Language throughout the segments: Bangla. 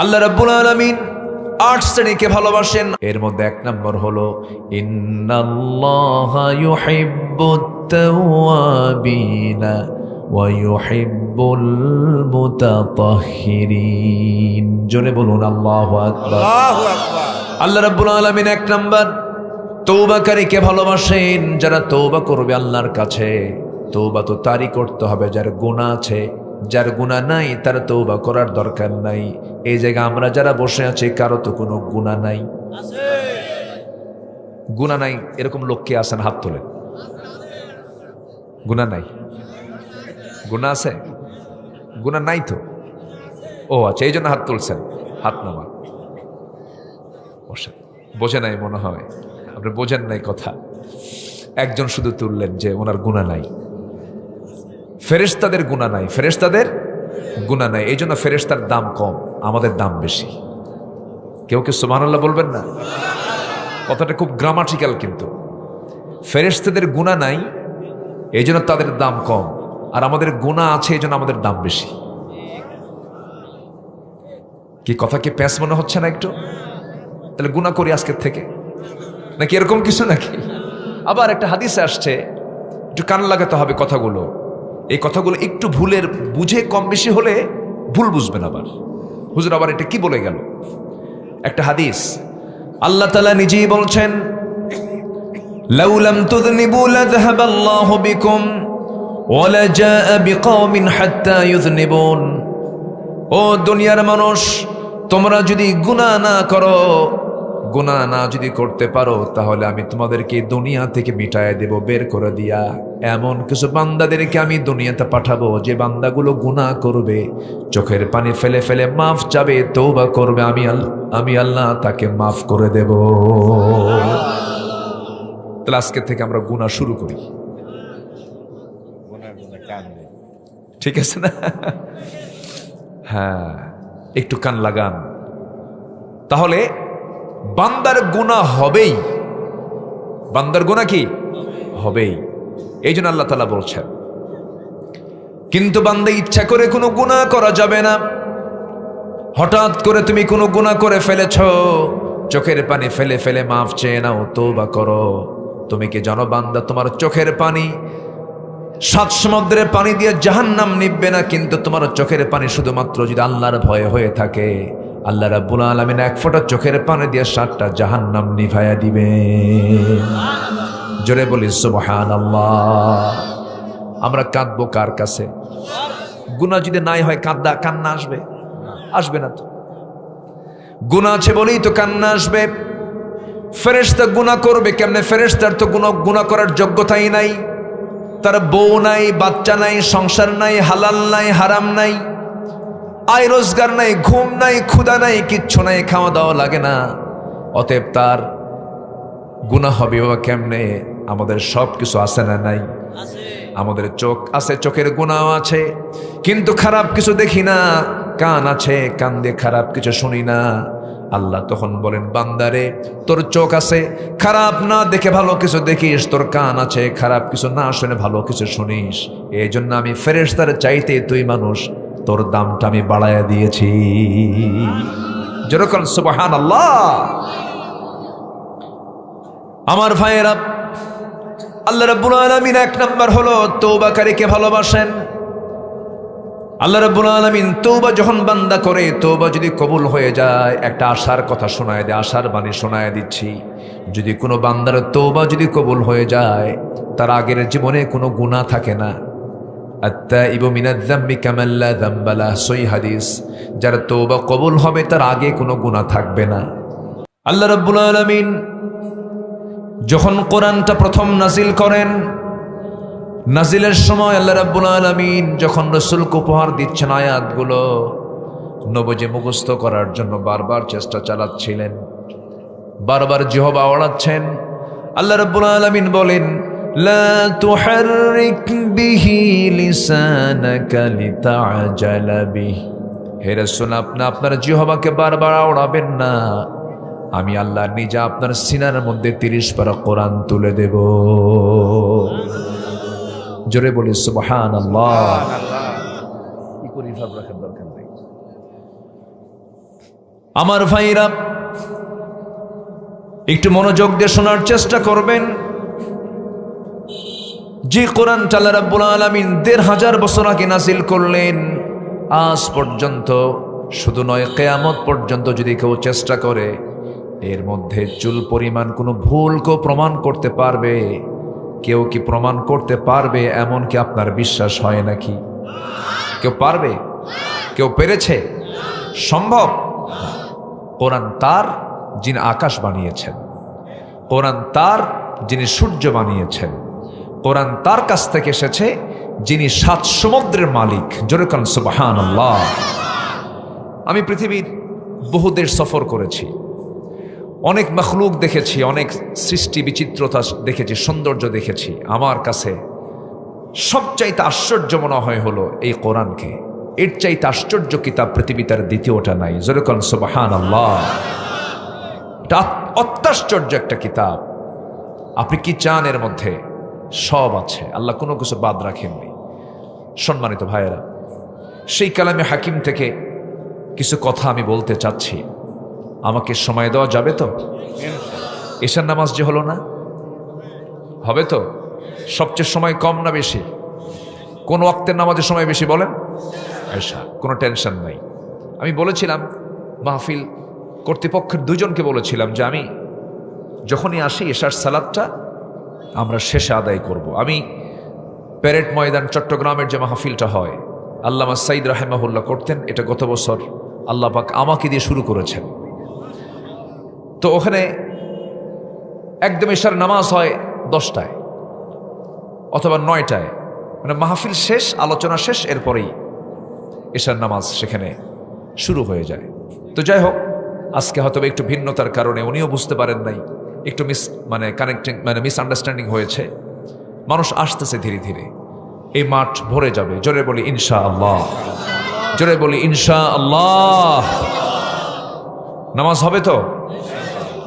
আল্লাহ রাব্বুল আলামিন ৮ শ্রেণীকে ভালোবাসেন। এর মধ্যে ১ নম্বর হলো ইন্নাল্লাহা ইউহিব্বুত তাওয়াবিনা ওয়া ইউহিব্বুল মুতাতাহহিরিন। জোরে বলুন আল্লাহু আকবার। আল্লাহু আকবার। আল্লাহ রাব্বুল আলামিন ১ নম্বর তওবাকারীকে ভালোবাসেন, যারা তওবা করবে আল্লাহর কাছে। তওবা তো তারই করতে হবে যার গুনাহ আছে, যার গুনাহ নাই তার তওবা করার দরকার নাই। এই জায়গায় আমরা যারা বসে আছি কারো তো কোনো গুনাহ নাই। গুনাহ নাই এরকম লোক কে আছেন? হাত তোলেন। গুনাহ নাই? গুনাহ আছে? গুনাহ নাই তো? ও আচ্ছা, এই জন্য হাত তুলছেন। হাত নামান। বোঝে নাই মনে হয়, আপনি বোঝেন নাই কথা। একজন শুধু তুললেন যে ওনার গুনাহ নাই। ফেরেশতাদের গুনাহ নাই, ফেরেশতাদের গুনাহ নাই, এই জন্য ফেরেশতার দাম কম, আমাদের দাম বেশি। কেউ কেউ সুবহানাল্লাহ বলবেন না? কথাটা খুব গ্রামাটিক্যাল, কিন্তু ফেরেশতাদের গুনাহ নাই এই জন্য তাদের দাম কম, আর আমাদের গুনাহ আছে এই জন্য আমাদের দাম বেশি। কি কথা কি প্যাঁচ মনে হচ্ছে না একটু? তাহলে গুনাহ করি আজকের থেকে নাকি এরকম কিছু নাকি? আবার একটা হাদিসে আসছে, একটু কান লাগাতে হবে কথাগুলো। এই কথাগুলো একটু ভুলের বুঝে কম বেশি হলে ভুল বুঝবেন। আবার হুজুর আবার এটা কি বলে গেল? একটা হাদিস আল্লাহ তাআলা নিজেই বলছেন, লাউ লাম তুযনিবু লাযহাবাল্লাহু বিকুম ওয়া লাজাআ বিকওমিন হাত্তা ইউযনিবুন। ও দুনিয়ার মানুষ, তোমরা যদি গুনাহ না করো, গুনাহ না যদি করতে পারো, তাহলে আমি তোমাদেরকে দুনিয়া থেকে মিটায় দেব, বের করে দিয়া। এমন কিছু বান্দাদেরকে আমি দুনিয়াতে পাঠাবো যে বান্দাগুলো গুনাহ করবে, চোখের পানি ফেলে ফেলে মাফ চাবে, তওবা করবে, আমি আল্লাহ তাকে মাফ করে দেব। তাহলে আজকে থেকে আমরা গুনাহ শুরু করি, ঠিক আছে না? হ্যাঁ, একটু কান লাগান, তাহলে বান্দার গুনাহ হবেই। বান্দার গুনাহ কি হবেই, এই জন্য আল্লাহ তাআলা বলছেন। কিন্তু বান্দা ইচ্ছা করে কোনো গুনাহ করা যাবে না। হঠাৎ করে তুমি কোনো গুনাহ করে ফেলেছ, চোখের পানি ফেলে ফেলে মাফ চেয়ে নাও, তওবা করো। তুমি কি জানো বান্দা, তোমার চোখের পানি ৭ সমুদ্রের পানি দিয়ে জাহান্নাম নিববে না, কিন্তু তোমার চোখের পানি শুধুমাত্র যদি আল্লাহর ভয়ে হয়ে থাকে, আল্লাহ রাব্বুল আলামিন ১ ফোঁটা চোখের পানি দিয়ে ৭টা জাহান্নাম নিভাইয়া দিবে। জোরে বলি সুবহানাল্লাহ। আমরা কাঁদবো কার কাছে? গুনাহ যদি নাই হয় কান্না আসবে? আসবে না তো। গুনাহ আছে বলেই তো কান্না আসবে। ফেরেশতা গুনাহ করবে কেমনে? ফেরেশতার তো গুনাহ করার যোগ্যতাই নাই। তার বউ নাই, বাচ্চা নাই, সংসার নাই, হালাল নাই, হারাম নাই, আয় রোজগার নাই, ঘুম নাই, ক্ষুধা নাই, কিচ্ছু নাই, খাওয়া দাওয়া লাগে না। অতএব তার গুনাহ হবে বা কেমনে? আমাদের সব কিছু আছে না নাই? আমাদের চোখ আছে, চোখের গুনাহ আছে, কিন্তু খারাপ কিছু দেখি না। কান আছে, কান দিয়ে খারাপ কিছু শুনি না। আল্লাহ তখন বলেন, বান্দারে তোর চোখ আছে, খারাপ না দেখে ভালো কিছু দেখিস, তোর কান আছে, খারাপ কিছু না শুনে ভালো কিছু শুনিস। এই জন্য আমি ফেরেশতার চাইতে তুই মানুষ, তোর দামটা আমি বাড়ায়া দিয়েছি। যেরকম সুবহানাল্লাহ। আমার ভাইয়েরা, আল্লাহ রাব্বুল আলামিন ১ নম্বর হলো তওবাকারীকে ভালোবাসেন। আল্লাহ রাব্বুল আলামিন তওবা যখন বান্দা করে, তওবা যদি কবুল হয়ে যায়, একটা আশার কথা শোনায় দেয়, আশার বাণী শোনায় দিচ্ছি। যদি কোনো বান্দার তওবা যদি কবুল হয়ে যায়, তার আগের জীবনে কোনো গুনাহ থাকে না। আত-তাইবু মিনায-যামবি কামান লা যামবা লাহু, সহিহ হাদিস। যার তওবা কবুল হবে তার আগে কোনো গুনাহ থাকবে না। আল্লাহ রাব্বুল আলামিন যখন কোরআনটা প্রথম নাজিল করেন, নাজিলের সময় আল্লাহ রাব্বুল আলামিন যখন রাসূলকে উপহার দিচ্ছেন আয়াতগুলো, নবজি মুখস্থ করার জন্য বারবার চেষ্টা চালাচ্ছিলেন, বারবার জিহবা ওড়াচ্ছেন। আল্লাহ রাব্বুল আলামিন বলেন, লা তুহাররিক বিহি লিসানাকা লিতাআজালা বিহি। হে রাসূল, আপনি আপনার জিহবাকে বারবার ওড়াবেন না, আমি আল্লাহ নিজে আপনার সিনার মধ্যে ৩০ পারা কোরআন তুলে দেব। জোরে বলি সুবহানাল্লাহ। কি করি ভাব রাখার দরকার নেই। আমার ভাইরা একটু মনোযোগ দিয়ে শোনার চেষ্টা করবেন। যে কোরআনটা আল্লাহ রাব্বুল আলামিন ১৫০০ বছর আগে নাযিল করলেন, আজ পর্যন্ত শুধু নয়, কিয়ামত পর্যন্ত যদি কেউ চেষ্টা করে এর মধ্যে চুল পরিমাণ কোনো ভুল কেউ প্রমাণ করতে পারবে? কেউ কি প্রমাণ করতে পারবে? এমন কি আপনার বিশ্বাস হয় নাকি? কেউ পারবে? কেউ পেরেছে? সম্ভব? কোরআন তার যিনি আকাশ বানিয়েছেন, কোরআন তার যিনি সূর্য বানিয়েছেন, কোরআন তার কাছ থেকে এসেছে যিনি ৭ সমুদ্রের মালিক। জোরে বলেন সুবহানাল্লাহ। আমি পৃথিবীর বহু দেশ সফর করেছি, অনেক মখলুক দেখেছি, অনেক সৃষ্টি বিচিত্রতা দেখেছি, সৌন্দর্য দেখেছি। আমার কাছে সবচাইতে আশ্চর্য মনে হয় হলো এই কোরআনকে। এর চাইতে আশ্চর্য কিতাব পৃথিবীতে আর দ্বিতীয়টা নাই। জোরে বলেন সুবহানাল্লাহ। এটা অত্যাশ্চর্য একটা কিতাব। আপনি কি চান এর মধ্যে? সব আছে, আল্লাহ কোনো কিছু বাদ রাখেননি। সম্মানিত ভাইয়েরা, সেই কালামে হাকিম থেকে কিছু কথা আমি বলতে চাচ্ছি। আমাকে সময় দেওয়া যাবে তো? এশার নামাজ যে হলো না, হবে তো? সবচেয়ে সময় কম না বেশি? কোন ওয়াক্তের নামাজের সময় বেশি বলেন? এশা। কোনো টেনশন নাই। আমি বলেছিলাম মাহফিল কর্তৃপক্ষের 2 জনকে বলেছিলাম যে আমি যখনই আসি এশার সালাতটা আমরা শেষে আদায় করব। আমি প্যারেড ময়দান চট্টগ্রামের যে মাহফিলটা হয়, আল্লামা সাইদ রাহেমাহুল্লাহ করতেন, এটা গত বছর আল্লাহ পাক আমাকে দিয়ে শুরু করেছেন। তো ওখানে একদম এশার নামাজ হয় 10টায় অথবা 9টায়, মানে মাহফিল শেষ, আলোচনা শেষ, এরপরেই এশার নামাজ সেখানে শুরু হয়ে যায়। তো যাই হোক, আজকে হয়তো একটু ভিন্নতার কারণে উনিও বুঝতে পারেন নাই, একটু মিসআন্ডারস্ট্যান্ডিং হয়েছে। মানুষ আসতেছে ধীরে ধীরে, এই মাঠ ভরে যাবে। জোরে বলি ইনশাআল্লাহ, জোরে বলি ইনশাআল্লাহ। নামাজ হবে তো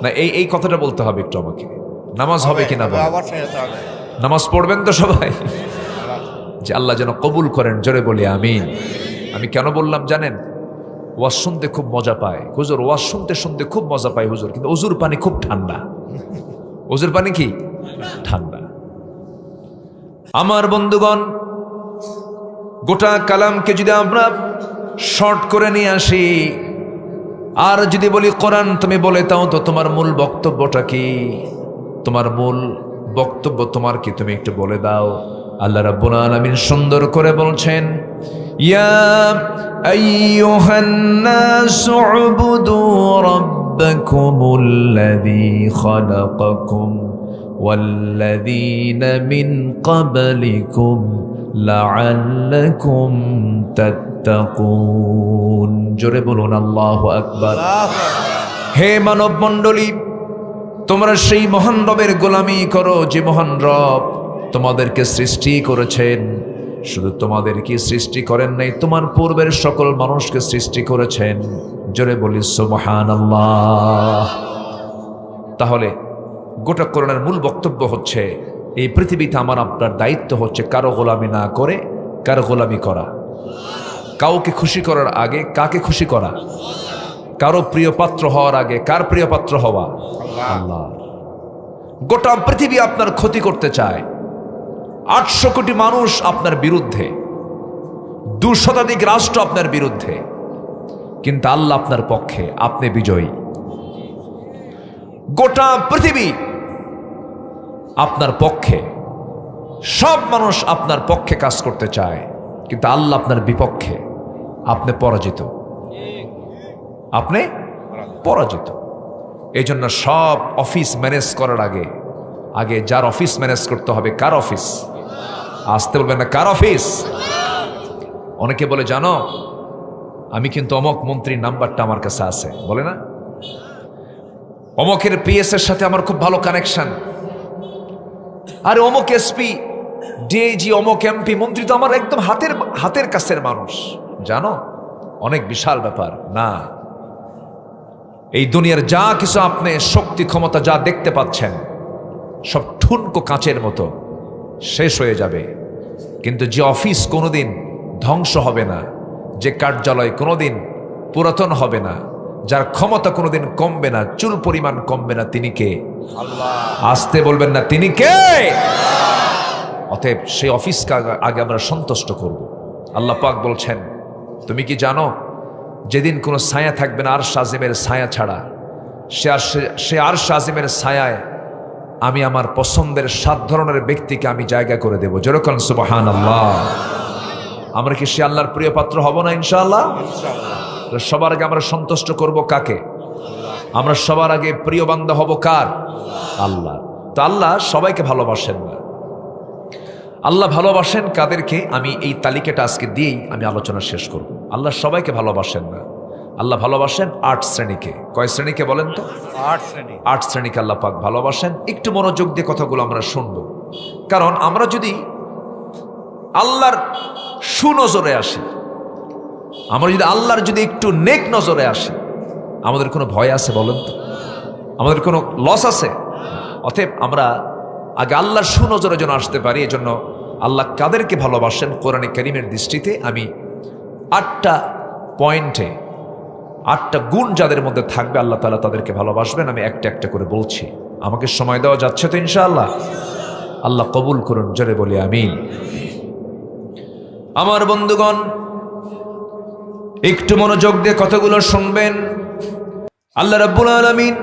না? এই কথাটা বলতে হবে একটু আমাকে। নামাজ হবে কিনা? নামাজ পড়বেন তো সবাই? যে আল্লাহ যেন কবুল করেন। জোরে বলি আমিন। আমি কেন বললাম জানেন? ওয়াজ শুনতে খুব মজা পায় হুজুর, ওয়াজ শুনতে শুনতে খুব মজা পায় হুজুর, কিন্তু ওজুর পানি খুব ঠান্ডা। ওজুর পানি কি ঠান্ডা? আমার বন্ধুগণ, গোটা কালামকে যদি আমরা শর্ট করে নিয়ে আসি আর যদি বলি কোরআন তুমি বলে দাও তো তোমার মূল বক্তব্যটা কি? তোমার মূল বক্তব্য তোমার কি? তুমি একটু বলে দাও। আল্লাহ রাব্বুল আলামিন সুন্দর করে বলছেন, ইয়া আইয়ুহান নাসু উবুদু রাব্বাকুমুল্লাযী খালাকাকুম ওয়াল্লাযীনা মিন ক্বাবলিকুম লাআল্লাকুম তাত্তাকুন। জোরে বলুন আল্লাহু আকবার। হে মানব মণ্ডলী, তোমরা সেই মহান রবের গোলামি করো যে মহান রব তোমাদেরকে সৃষ্টি করেছেন। শুধু তোমাদেরকে সৃষ্টি করেন নাই, তোমার পূর্বের সকল মানুষকে সৃষ্টি করেছেন। জোরে বলি সুবহানাল্লাহ। তাহলে গোটা কোরআনের মূল বক্তব্য হচ্ছে, এই পৃথিবীতে আমার আপনার দায়িত্ব হচ্ছে কারো গোলামি না করে কারো গোলামি করা। কাউকে খুশি করার আগে কাকে খুশি করা? কারো প্রিয় পাত্র হওয়ার আগে কার প্রিয় পাত্র হওয়া? আল্লাহ। গোটা পৃথিবী আপনার ক্ষতি করতে চায়, 800 কোটি মানুষ আপনার বিরুদ্ধে, 2 শতাধিক রাষ্ট্র আপনার বিরুদ্ধে, কিন্তু আল্লাহ আপনার পক্ষে, আপনি বিজয়ী। গোটা পৃথিবী আপনার পক্ষে, সব মানুষ আপনার পক্ষে কাজ করতে চায়, কিন্তু আল্লাহ আপনার বিপক্ষে, আপনি পরাজিত, আপনি পরাজিত। এই জন্য সব অফিস ম্যানেজ করার আগে আগে যার অফিস ম্যানেজ করতে হবে, কার অফিস? আসতে বলবেন না, কার অফিস? অনেকে বলে, জানো আমি কিন্তু অমক মন্ত্রীর নাম্বারটা আমার কাছে আছে, বলে না, অমকের পিএস এর সাথে আমার খুব ভালো কানেকশন, আরে অমক এসপি, ডিআইজি, অমক এমপি, মন্ত্রী তো আমার একদম হাতের কাছের মানুষ। জানো অনেক বিশাল ব্যাপার না। এই দুনিয়ার যা কিছু আপনি শক্তি ক্ষমতা যা দেখতে পাচ্ছেন সব ঠুনকো কাঁচের মতো শেষ হয়ে যাবে, কিন্তু যে অফিস কোনোদিন ধ্বংস হবে না, যে কার্যালয় কোনোদিন পুরাতন হবে না, যার ক্ষমতা কোনোদিন কমবে না, চুল পরিমাণ কমবে না, তিনি কে? আল্লাহ। আসতে বলবেন না, তিনি কে? অতএব সেই অফিসকে আগে আমরা সন্তুষ্ট করব। আল্লাহ পাক বলছেন, তুমি কি জানো যেদিন কোনো ছায়া থাকবে না আরশ আজিমের ছায়া ছাড়া, সে আরশ আজিমের ছায়ায় আমি আমার পছন্দের 7 ধরনের ব্যক্তিকে আমি জায়গা করে দেব। যেরকম সুবহানাল্লাহ। আমরা কি সে আল্লাহর প্রিয় পাত্র হব না ইনশাআল্লাহ? সবার আগে আমরা সন্তুষ্ট করব কাকে? আমরা সবার আগে প্রিয় বান্দা হব কার? আল্লাহ। তো আল্লাহ সবাইকে ভালোবাসেন না। আল্লাহ ভালোবাসেন কাদেরকে? আমি এই তালিকাটা আজকে দিয়েই আমি আলোচনা শেষ করব। আল্লাহ সবাইকে ভালোবাসেন না। আল্লাহ ভালোবাসেন 8 শ্রেণীকে। কয় শ্রেণীকে বলেন তো? 8 শ্রেণী। 8 শ্রেণীকে আল্লাহ পাক ভালোবাসেন। একটু মনোযোগ দিয়ে কথাগুলো আমরা শুনব, কারণ আমরা যদি আল্লাহর সুনজরে আসি, আমরা যদি আল্লাহর যদি একটু নেক নজরে আসি, আমাদের কোনো ভয় আছে বলেন তো? আমাদের কোনো লস আছে? অতএব আমরা আগে আল্লাহর সুনজরে যেন আসতে পারি, এজন্য আল্লাহ কাদেরকে ভালোবাসেন কোরআনে কারীমের দৃষ্টিতে আমি 8টা পয়েন্টে 8টা গুণ যাদের মধ্যে থাকবে আল্লাহ তাআলা তাদেরকে ভালোবাসবেন। আমি একটা একটা করে বলছি। আমাকে সময় দেওয়া যাচ্ছে তো ইনশাআল্লাহ? আল্লাহ কবুল করুন, জোরে বলি আমিন। আমার বন্ধুগণ, একটু মনোযোগ দিয়ে কথাগুলো শুনবেন। আল্লাহ রাব্বুল আলামিন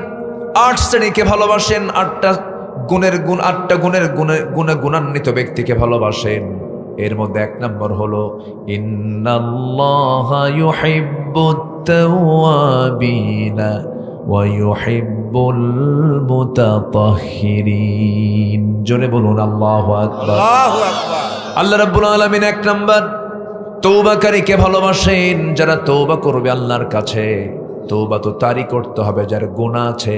8 শ্রেণীকে ভালোবাসেন, 8টা গুণের গুণে গুণান্বিত ব্যক্তিকে ভালোবাসেন। এর মধ্যে 1 নম্বর হলো ইন্নাল্লাহা ইউহিব্বুত তাওয়াবিনা ওয়া ইউহিব্বুল মুতাতাহহিরিন। জোরে বলুন আল্লাহু আকবার। আল্লাহু আকবার। আল্লাহ রাব্বুল আলামিন 1 নম্বর তওবাকারীকে ভালোবাসেন, যারা তওবা করবে আল্লাহর কাছে। তওবা তো তারই করতে হবে যার গুনাহ আছে,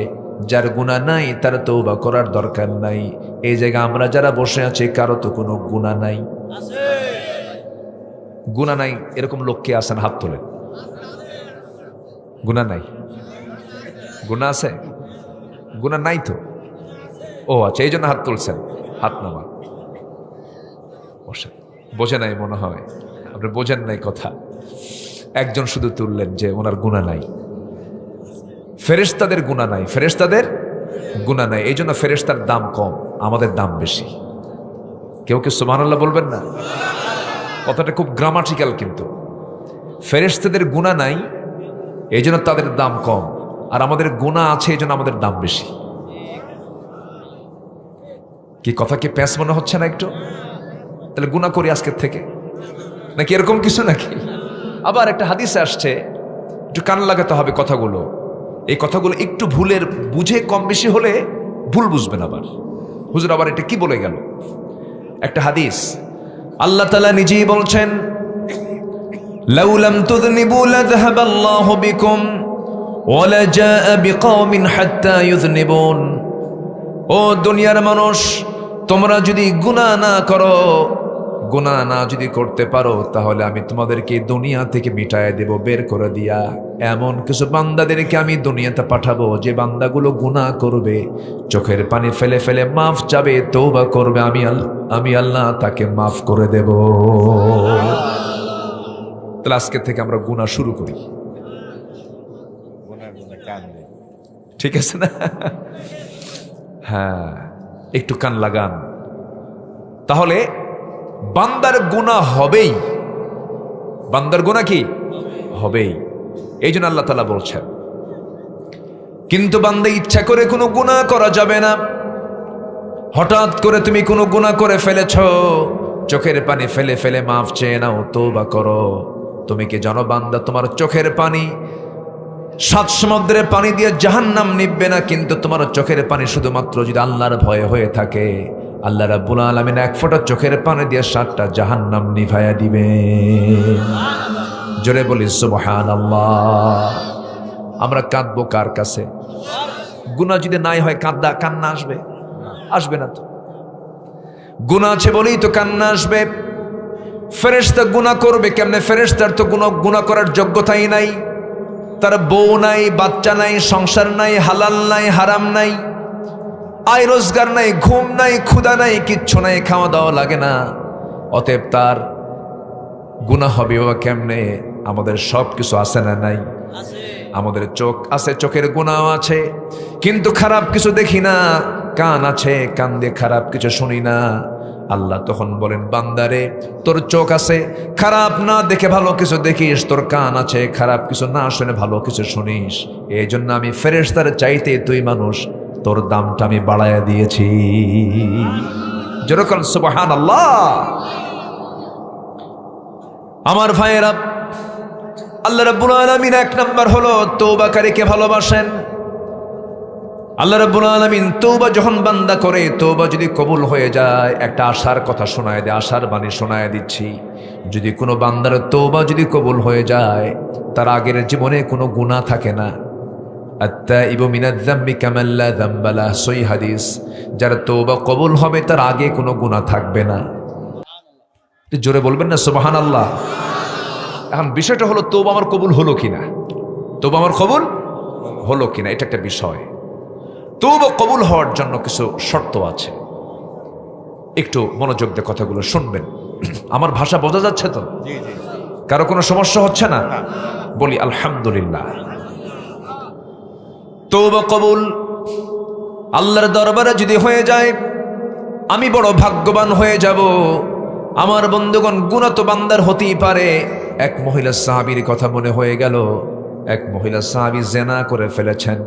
যার গুনাহ নাই তার তওবা করার দরকার নাই। এই জায়গা আমরা যারা বসে আছি কারো তো কোনো গুনাহ নাই। গুনাহ নাই এরকম লোক কে আছেন? হাত তোলেন। গুনাহ নাই? গুনাহ আছে? গুনাহ নাই তো? ও আচ্ছা, এই জন্য হাত তুলছেন। হাত নামা। বসে বোঝে নাই মনে হয়, আপনি বোঝেন নাই কথা। একজন শুধু তুললেন যে ওনার গুনাহ নাই। ফেরেশতাদের গুনাহ নাই, ফেরেশতাদের গুনাহ নাই, এই জন্য ফেরেশতার দাম কম, আমাদের দাম বেশি। কেউ কেউ সুবহানাল্লাহ বলবেন না? কথাটা খুব গ্রামাটিক্যাল, কিন্তু ফেরেশতাদের গুনাহ নাই এই জন্য তাদের দাম কম, আর আমাদের গুনাহ আছে এই জন্য আমাদের দাম বেশি। কি কথা কি প্যাঁচ মনে হচ্ছে না একটু? তাহলে গুনাহ করি আজকের থেকে নাকি এরকম কিছু নাকি? আবার একটা হাদিসে আসছে, একটু কান লাগাতে হবে কথাগুলো। এই কথাগুলো একটু ভুলের বুঝে কম বেশি হলে ভুল বুঝবেন। আবার হুজুর আবার এটা কি বলে গেল? একটা হাদিস আল্লাহ তাআলা নিজেই বলছেন, লাউ লাম তুযনিবু লাযহাবাল্লাহু বিকুম ওয়া লাজাআ বিকওমিন হাত্তা ইউযনিবুন। ও দুনিয়ার মানুষ, তোমরা যদি গুনাহ না করো, গুনাহ না যদি করতে পারো, তাহলে আমি তোমাদেরকে দুনিয়া থেকে মিটায় দেব, বের করে দিয়া। এমন কিছু বান্দাদেরকে আমি দুনিয়াতে পাঠাবো যে বান্দাগুলো গুনাহ করবে, চোখের পানি ফেলে ফেলে মাফ চাবে, তওবা করবে, আমি আল্লাহ তাকে মাফ করে দেব। তাহলে আজকে থেকে আমরা গুনাহ শুরু করি, ঠিক আছে না? হ্যাঁ, একটু কান লাগান। তাহলে বান্দার গুনাহ হবেই, বান্দার গুনাহ কি হবেই। এই জন্য আল্লাহ তাআলা বলছেন, কিন্তু বান্দা ইচ্ছা করে কোনো গুনাহ করা যাবে না। হঠাৎ করে তুমি কোনো গুনাহ করে ফেলেছ, চোখের পানি ফেলে ফেলে মাফ চেয়ে নাও, তওবা করো। তুমি কি জানো বান্দা, তোমার চোখের পানি 7 সমুদ্রের পানি দিয়ে জাহান্নাম নিববে না, কিন্তু তোমার চোখের পানি শুধুমাত্র যদি আল্লাহর ভয়ে হয়ে থাকে, আল্লাহ রাব্বুল আলামিন 1 ফোঁটা চোখের পানি দিয়ে 7টা জাহান্নাম নিভাইয়া দিবে। জোরে বলি সুবহানাল্লাহ। আমরা কাঁদবো কার কাছে? গুনাহ যদি নাই হয় কান্না আসবে? আসবে না তো। গুনাহ আছে বলেই তো কান্না আসবে। ফেরেশতা গুনাহ করবে কেমনে? ফেরেশতার তো গুনাহ করার যোগ্যতাই নাই। তার বউ নাই, বাচ্চা নাই, সংসার নাই, হালাল নাই, হারাম নাই, আয় রোজগার নাই, ঘুম নাই, ক্ষুধা নাই, কিচ্ছু নাই, খাওয়া দাওয়া লাগে না। অতএব তার গুনাহ হবে বাবা কেমনে? আমাদের সব কিছু আছে না নাই? আমাদের চোখ আছে, চোখের গুনাহ আছে, কিন্তু খারাপ কিছু দেখি না। কান আছে, কান দিয়ে খারাপ কিছু শুনি না। আল্লাহ তখন বলেন, বান্দারে তোর চোখ আছে, খারাপ না দেখে ভালো কিছু দেখিস, তোর কান আছে, খারাপ কিছু না শুনে ভালো কিছু শুনিস। এই জন্য আমি ফেরেশতার চাইতে তুই মানুষ, তোর দামটা আমি বাড়াইয়া দিয়েছি। যেরকম সুবহানাল্লাহ। আমার ভাইয়েরা, আল্লাহ রাব্বুল আলামিন এক নাম্বার হলো তওবাকারীকে ভালোবাসেন। আল্লাহ রাব্বুল আলামিন তওবা যখন বান্দা করে, তওবা যদি কবুল হয়ে যায়, একটা আশার কথা শোনায় দেয়, আশার বাণী শোনায় দিচ্ছি। যদি কোনো বান্দার তওবা যদি কবুল হয়ে যায়, তার আগের জীবনে কোনো গুনাহ থাকে না। আত্তাইবু মিনায-যামবি কামান লা যামবা লাহু, সহিহ হাদিস। যার তওবা কবুল হবে তার আগে কোনো গুনাহ থাকবে না। জোরে বলবেন না সুবহানাল্লাহ। এখন বিষয়টা হলো তওবা আমার কবুল হলো কিনা, তওবা আমার কবুল হলো কিনা, এটা একটা বিষয়। তওবা কবুল হওয়ার জন্য কিছু শর্ত আছে, একটু মনোযোগ দিয়ে কথাগুলো শুনবেন। আমার ভাষা বোঝা যাচ্ছে তো? কারো কোনো সমস্যা হচ্ছে না? বলি আলহামদুলিল্লাহ। তওবা কবুল আল্লাহর দরবারে যদি হয়ে যায়, আমি বড় ভাগ্যবান হয়ে যাব। আমার বন্ধুগণ, গুনাহ তো বান্দার হতেই পারে। এক মহিলা সাহাবীর কথা মনে হয়ে গেল। এক মহিলা সাহাবী জেনা করে ফেলেছেন।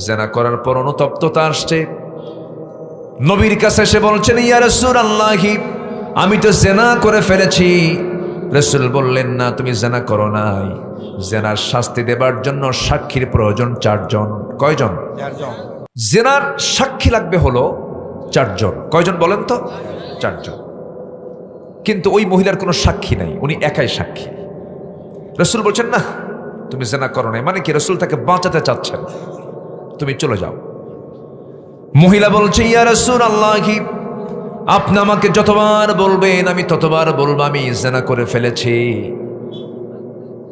জেনা করার পর অনুতপ্ততা আসছে। নবীর কাছে এসে বলছেন, ইয়া রাসূলুল্লাহ, আমি তো জেনা করে ফেলেছি। রাসূল বললেন, না, তুমি জেনা করো নাই। জেনার শাস্তি দেবার জন্য সাক্ষীর প্রয়োজন 4 জন। কয়জন? 4 জন। জেনার সাক্ষী লাগবে হলো 4 জন। কয়জন বলেন তো? 4 জন। কিন্তু ওই মহিলার কোনো সাক্ষী নাই, উনি একাই সাক্ষী। রাসূল বলছেন, না, তুমি জেনা করো নাই। মানে কি? রাসূল তাকে বাঁচাতে চাচ্ছেন, তুমি চলে যাও। মহিলা বলছে, ইয়া রাসূলুল্লাহ, আপনি আমাকে যতবার বলবেন আমি ততবার বলবো আমি জেনা করে ফেলেছি।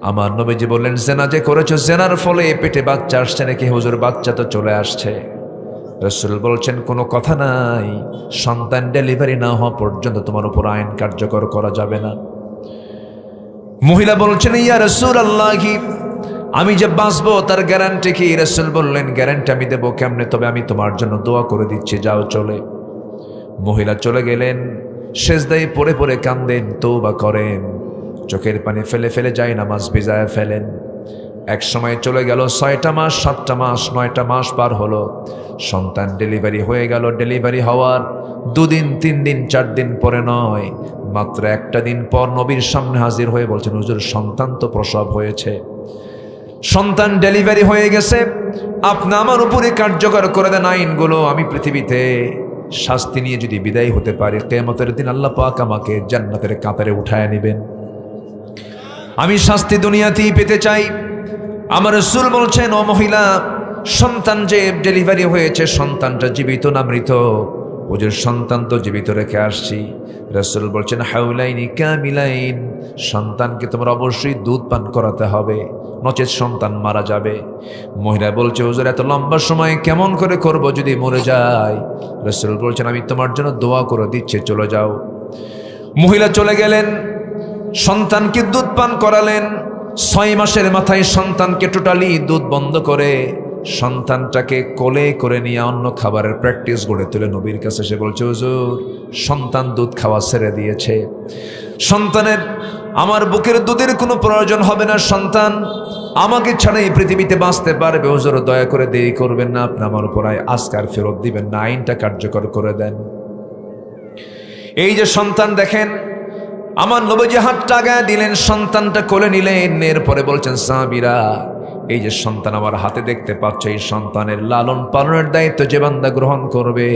আমার নবীজি বললেন, জেনা যে করেছো, জেনার ফলে পেটে বাচ্চা আসছে নাকি? হুজুর, বাচ্চা তো চলে আসছে। রাসূল বলছেন, কোনো কথা নাই, সন্তান ডেলিভারি না হওয়া পর্যন্ত তোমার উপর আইন কার্যকর করা যাবে না। মহিলা বলছেন, ইয়া রাসূলুল্লাহ, আমি যে বাঁচবো তার গ্যারান্টি কি? রাসূল বললেন, গ্যারান্টি আমি দেবো কেমনে? তবে আমি তোমার জন্য দোয়া করে দিচ্ছি, যাও চলে। মহিলা চলে গেলেন। সেজদায় পড়ে পড়ে কান্দেন, তওবা করেন, চোখের পানি ফেলে ফেলে যায় নামাজ ভিজায় ফেলেন। এক সময় চলে গেল 6টা মাস, 7টা মাস, 9টা মাস পার হলো। সন্তান ডেলিভারি হয়ে গেল। ডেলিভারি হওয়ার 2 দিন, 3 দিন, 4 দিন পরে নয়, মাত্র একটা দিন পর নবীর সামনে হাজির হয়ে বলছেন, হুজুর, সন্তান তো প্রসব হয়েছে, সন্তান ডেলিভারি হয়ে গেছে, আপনি আমার উপরে কার্যকর করে দেন আইনগুলো। আমি পৃথিবীতে শাস্তি নিয়ে যদি বিদায় হতে পারি, কিয়ামতের দিন আল্লাহ পাক আমাকে জান্নাতের কাতারে উঠায় নেবেন। আমি শাস্তি দুনিয়াতেই পেতে চাই। আমার রাসূল বলছেন, ও মহিলা, সন্তান যে ডেলিভারি হয়েছে, সন্তানটা জীবিত না মৃত? হুজুর, সন্তান তো জীবিত রেখে আসছি। রাসূল বলছেন, হাউলাইনি কামিলাইন, সন্তানকে তোমার অবশ্যই দুধ পান করাতে হবে, নচেত সন্তান মারা যাবে। মহিলা বলছে, হুজুর, এত লম্বা সময় কেমন করে করব যদি মরে যায়? রাসূল বলছেন, আমি তোমার জন্য দোয়া করে দিচ্ছি, চলে যাও। মহিলা চলে গেলেন, সন্তানকে দুধ পান করালেন। 6 মাসের মাথায় সন্তানকে টোটালি দুধ বন্ধ করে সন্তানটাকে কোলে করে নিয়ে অন্য খাবারের প্র্যাকটিস গড়ে তুলে নবীর কাছে এসে বলছে, হুজুর, সন্তান দুধ খাওয়া ছেড়ে দিয়েছে। সন্তানের আমার বুকের দুধের কোনো প্রয়োজন হবে না, সন্তান আমাকে ছাড়া এই পৃথিবীতে বাঁচতে পারবে। হুজুর, দয়া করে দেরি করবেন না, আপনি আমার উপর আজকার ফেরত দিবেন না, আইনটা কার্যকর করে দেন। এই যে সন্তান দেখেন, আমার নবীজি হাতটা আগায় দিলেন, সন্তানটা কোলে নিলেন। এরপরে বলছেন, সাহাবীরা, এই যে সন্তান আমার হাতে দেখতে পাচ্ছ, এই সন্তানের লালন পালনের দায়িত্ব যে বান্দা গ্রহণ করবে,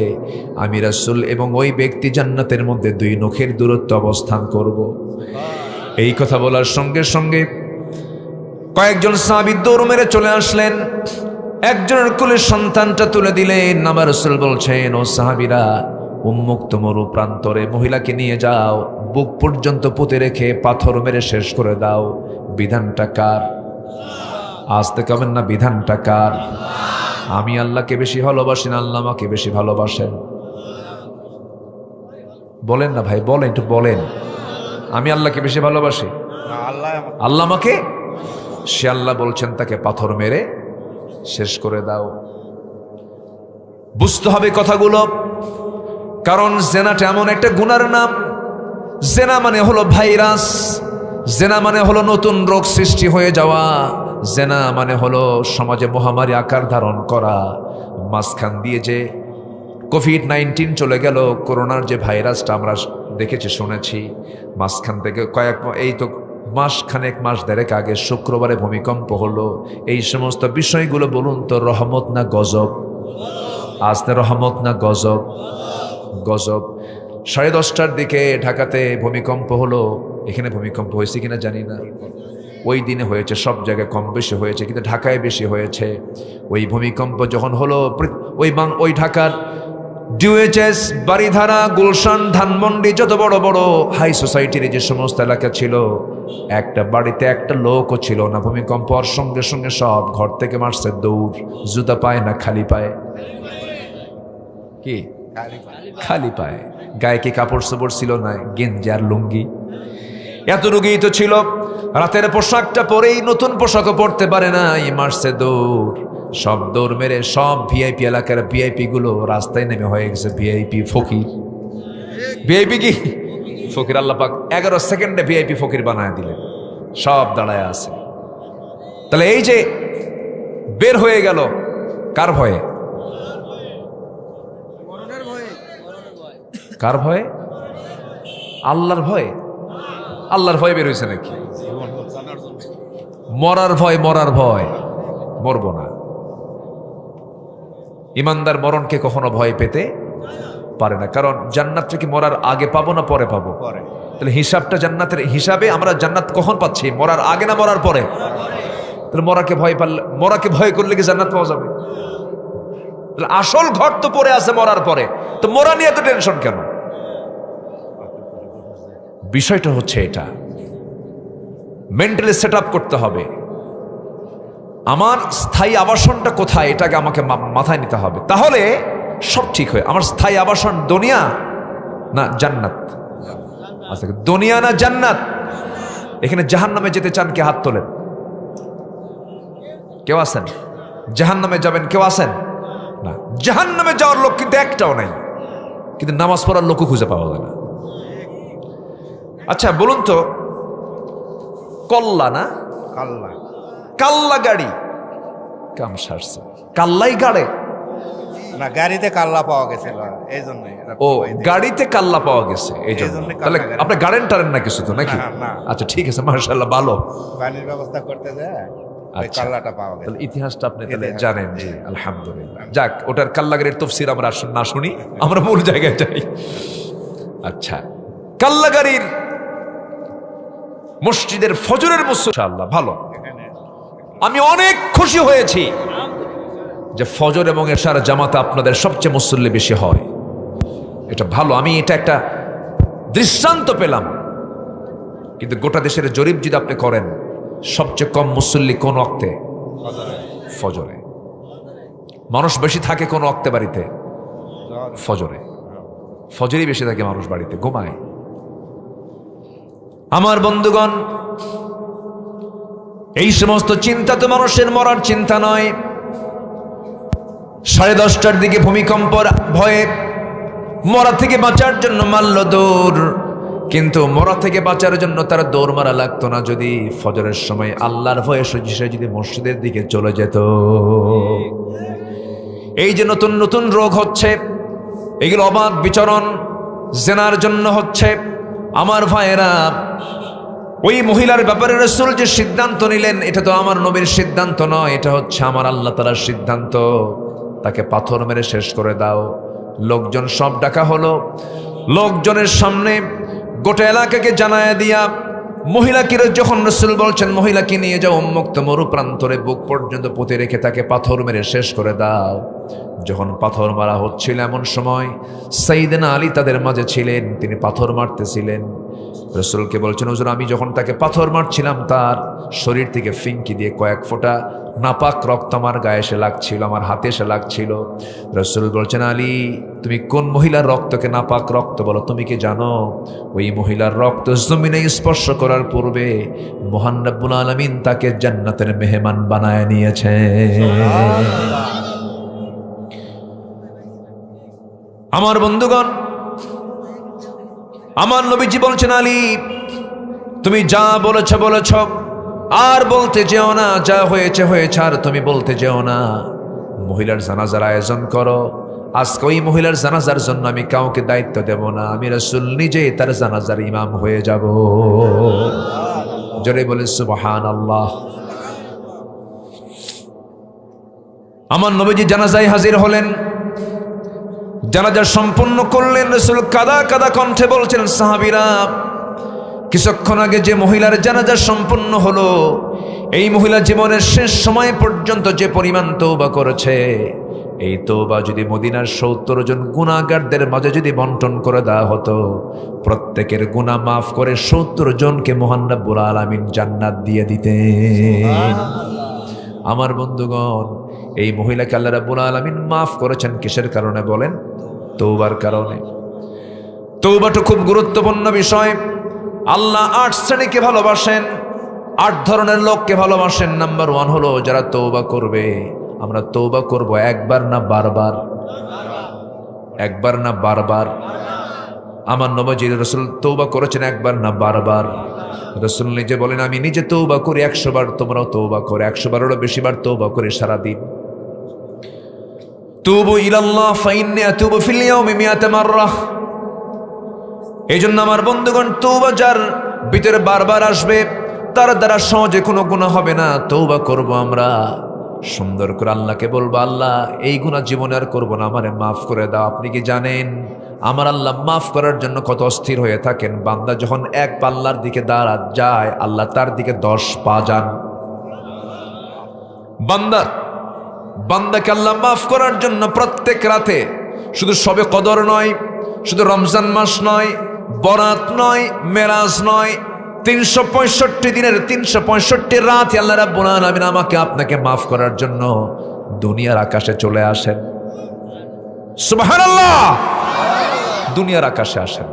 আমি রাসূল এবং ওই ব্যক্তি জান্নাতের মধ্যে 2 নখের দূরত্ব অবস্থান করব। এই কথা বলার সঙ্গে সঙ্গে কয়েকজন সাহাবী দৌড় মেরে চলে আসলেন, একজনের কোলে সন্তানটা তুলে দিলেন। আমার রাসূল বলছেন, ও সাহাবীরা, উন্মুক্ত মরু প্রান্তরে মহিলাকে নিয়ে যাও, বুক পর্যন্ত পুঁতে রেখে পাথর মেরে শেষ করে দাও। বিধানটা কার? আসতে কবেন না, বিধানটা কার? আমি আল্লাহকে বেশি ভালোবাসি না আল্লাহ আমাকে বেশি ভালোবাসেন? বলেন না ভাই, বলেন, একটু বলেন। আমি আল্লাহকে বেশি ভালোবাসি, আল্লাহ আমাকে সে আল্লাহ বলছেন তাকে পাথর মেরে শেষ করে দাও। বুঝতে হবে কথাগুলো, কারণ জেনাটা এমন একটা গুনার নাম। জেনা মানে হলো ভাইরাস, জেনা মানে হলো নতুন রোগ সৃষ্টি হয়ে যাওয়া, জেনা মানে হলো সমাজে মহামারী আকার ধারণ করা। মাঝখান দিয়ে যে কোভিড-19 চলে গেল, করোনার যে ভাইরাসটা আমরা দেখেছি শুনেছি, মাঝখান থেকে এই তো মাস দেড়েক আগে শুক্রবারে ভূমিকম্প হলো। এই সমস্ত বিষয়গুলো বলুন তো রহমত না গজব? আজকে রহমত না গজব? গজব। 10:30টার দিকে ঢাকাতে ভূমিকম্প হলো। এখানে ভূমিকম্প হয়েছে কিনা জানি না, ওই দিনে হয়েছে, সব জায়গায় কম বেশি হয়েছে, কিন্তু ঢাকায় বেশি হয়েছে। ওই ভূমিকম্প যখন হলো, ওই ঢাকার ডিওএইচএস, বারিধারা, গুলশান, ধানমন্ডি, যত বড় বড় হাই সোসাইটির যে সমস্ত এলাকা ছিল, একটা বাড়িতে একটা লোকও ছিল না। ভূমিকম্প হওয়ার সঙ্গে সঙ্গে সব ঘর থেকে মারছে দৌড়, জুতা পায় না খালি পায়ে। কি খালি পায়ে? গায়ে কি কাপড় চোপড় ছিল না? গেঞ্জি আর লুঙ্গি। এত রোগী তো ছিল, রাতের পোশাকটা পরেই নতুন পোশাকও পরতে পারে না, মারছে দৌড়। সব দৌড় মেরে সব ভিআইপি এলাকার ভিআইপি গুলো রাস্তায় নেমে হয়ে গেছে ভিআইপি ফকির। ভিআইপি কি ফকির? আল্লাহ পাক 11 সেকেন্ডে ভিআইপি ফকির বানায় দিলেন, সব দাঁড়ায় আছে। তাহলে এই যে বের হয়ে গেল, কার ভয়ে? কার ভয়ে? আল্লাহর ভয়ে। আল্লাহর ভয় বের হয়েছে নাকি? মরার ভয়, মরার ভয়। মরবো না। ইমানদার মরণকে কখনো ভয় পেতে পারে না, কারণ জান্নাতটা কি মরার আগে পাবো না পরে পাবো? তাহলে হিসাবটা জান্নাতের হিসাবে আমরা জান্নাত কখন পাচ্ছি? মরার আগে না মরার পরে? তাহলে মরাকে ভয় করলে কি জান্নাত পাওয়া যাবে? তাহলে আসল ঘর তো পড়ে আছে মরার পরে, তো মরা নিয়ে এত টেনশন কেন? বিষয়টা হচ্ছে এটা, মেন্টালি সেট আপ করতে হবে। আমার স্থায়ী আবাসনটা কোথায়, এটাকে আমাকে মাথায় নিতে হবে, তাহলে সব ঠিক হয়। আমার স্থায়ী আবাসন দুনিয়া না জান্নাত? আচ্ছা, দুনিয়া না জান্নাত? এখানে জাহান্নামে যেতে চান কে? হাত তোলেন। কেউ আছেন? জাহান্নামে যাবেন কেউ আছেন? না। জাহান্নামে যাওয়ার লোক কিন্তু একটাও নাই, কিন্তু নামাজ পড়ার লোকও খুঁজে পাওয়া যায় না। আচ্ছা বলুন তো, কল্লা না কাল্লা গাড়ি কাম সারছে, কাল্লাই গাড়ে না, গাড়িতে কাল্লা পাওয়া গেছিল এই জন্য। ও, গাড়িতে কাল্লা পাওয়া গেছে এই জন্য। তাহলে আপনি গাড়েন টারেন না কিছু তো নাকি? আচ্ছা ঠিক আছে, মাশাআল্লাহ, ভালো। পানির ব্যবস্থা করতে যায় কাল্লাটা পাওয়া গেছে। তাহলে ইতিহাসটা আপনি তাহলে জানেন। জি আলহামদুলিল্লাহ। যাক, ওটার কাল্লাগাড়ির তফসির আমরা না শুনি, আমরা মূল জায়গায় যাই। আচ্ছা, কাল্লাগাড়ির মসজিদের ফজরের মুসল্লি, ভালো। আমি অনেক খুশি হয়েছি যে ফজর এবং এশার জামাতে আপনাদের সবচেয়ে মুসল্লি বেশি হয়, এটা ভালো। আমি এটা একটা দৃষ্টান্ত পেলাম। কিন্তু গোটা দেশের জরিপ যদি আপনি করেন, সবচেয়ে কম মুসল্লি কোন ওয়াক্তে? ফজরে। মানুষ বেশি থাকে কোন ওয়াক্তে বাড়িতে? ফজরে। ফজরই বেশি থাকে মানুষ বাড়িতে, ঘুমায়। আমার বন্ধুগণ, এই সমস্ত চিন্তা তো মানুষের মরার চিন্তা নয়। 10:30টার দিকে ভূমিকম্পর ভয়ে মরা থেকে বাঁচার জন্য মারল দৌড়, কিন্তু মরা থেকে বাঁচার জন্য তার দৌড় মারা লাগতো না যদি ফজরের সময় আল্লাহর ভয়ে সে যদি মসজিদের দিকে চলে যেত। এই যে নতুন নতুন রোগ হচ্ছে, এগুলো অবাধ বিচরণ জেনার জন্য হচ্ছে। আমার ভাইয়েরা, ওই মহিলার ব্যাপারে রাসূল যে সিদ্ধান্ত নিলেন, এটা তো আমার নবীর সিদ্ধান্ত নয়, এটা হচ্ছে আমার আল্লাহ তাআলার সিদ্ধান্ত। তাকে পাথর মেরে শেষ করে দাও। লোকজন সব ডাকা হলো, লোকজনের সামনে গোটা এলাকাকে জানায় দিয়া মহিলাকে যখন রাসূল বলছেন মহিলাকে নিয়ে যাও উন্মুক্ত মরু প্রান্তরে, বুক পর্যন্ত পুঁতে রেখে তাকে পাথর মেরে শেষ করে দাও। যখন পাথর মারা হচ্ছিল এমন সময় সাইয়েদনা আলী তাদের মাঝে ছিলেন, তিনি পাথর মারতেছিলেন। রাসূলকে বলছেন, হুজুর আমি যখন তাকে পাথর মারছিলাম তার শরীর থেকে ফিনকি দিয়ে কয়েক ফোঁটা নাপাক রক্ত আমার গায়ে এসে লাগছিল, আমার হাতে এসে লাগছিল। রাসূল বলছেন, আলী তুমি কোন মহিলার রক্তকে নাপাক রক্ত বলো? তুমি কি জানো ওই মহিলার রক্ত জমিনে স্পর্শ করার পূর্বে মহান রব্বুল আলামিন তাকে জান্নাতের মেহমান বানায় নিয়েছে। আমার বন্ধুগণ, আমার নবীজি বলছেন, আলী তুমি যা বলেছ বলেছ, আর বলতে যেও না, যা হয়েছে হয়েছে, আর তুমি বলতে যেও না। মহিলার জানাজার আয়োজন করো। আজকে ওই মহিলার জানাজার জন্য আমি কাউকে দায়িত্ব দেব না, আমি রাসূল নিজে তার জানাজার ইমাম হয়ে যাব। জোরে বলে সুবহানাল্লাহ। আমার নবীজি জানাজায় হাজির হলেন, জানাজা সম্পন্ন করলেন। রাসূল কাদা কাদা কণ্ঠে বলছেন, সাহাবীরা কিছুক্ষণ আগে যে মহিলার জানাজা সম্পন্ন হলো, এই মহিলা জীবনের শেষ সময় পর্যন্ত যে পরিমাণ তওবা করেছে, এই তওবা যদি মদিনার ৭০ জন গুনাহগারদের মাঝে যদি বন্টন করে দেওয়া হতো, প্রত্যেকের গুনাহ মাফ করে ৭০ জনকে মহান রব্বুল আলামিন জান্নাত দিয়ে দিতেন। আমার বন্ধুগণ, এই মহিলাকে আল্লাহ রাব্বুল আলামিন মাফ করেছেন কিসের কারণে বলেন? তওবার কারণে। তওবাটা খুব গুরুত্বপূর্ণ বিষয়। আল্লাহ ৮ শ্রেণীকে ভালোবাসেন, ৮ ধরনের লোককে ভালোবাসেন। নাম্বার 1 হলো যারা তওবা করবে। আমরা তওবা করব একবার না বারবার? একবার না বারবার? আমার নবীজি রাসূল তওবা করেছেন একবার না বারবার? রাসূল নিজে বলেন, আমি নিজে তওবা করি ১০০ বার, তোমরাও তওবা করো ১০০ বারেরও বেশি বার তওবা করে সারাদিন। তুবু ইলাল্লাহ ফাইন্নী আতুবু ফিল ইয়াউমি মিআতা মাররাহ। এই জন্য আমার বন্ধুগণ, তওবা যার ভিতরে বারবার আসবে তার দ্বারা সহজে কোনো গুনাহ হবে না। তওবা করব আমরা, সুন্দর করে আল্লাহকে বলবো, আল্লাহ এই গুনাহ জীবনে আর করবো না, আমারে মাফ করে দাও। আপনি কি জানেন আমার আল্লাহ মাফ করার জন্য কত অস্থির হয়ে থাকেন? বান্দা যখন এক পাল্লার দিকে দাঁড়া যায়, আল্লাহ তার দিকে 10 পা যান। বান্দাকে আল্লাহ মাফ করার জন্য প্রত্যেক রাতে, শুধু শবে কদর নয়, শুধু রমজান মাস নয়, বরাত নয়, মেরাজ নয়, 365 দিনের 365 রাতে আল্লাহ রাব্বুল আলামিন আমাকে আপনাকে মাফ করার জন্য দুনিয়ার আকাশে চলে আসেন। সুবহানাল্লাহ। দুনিয়ার আকাশে আসেন।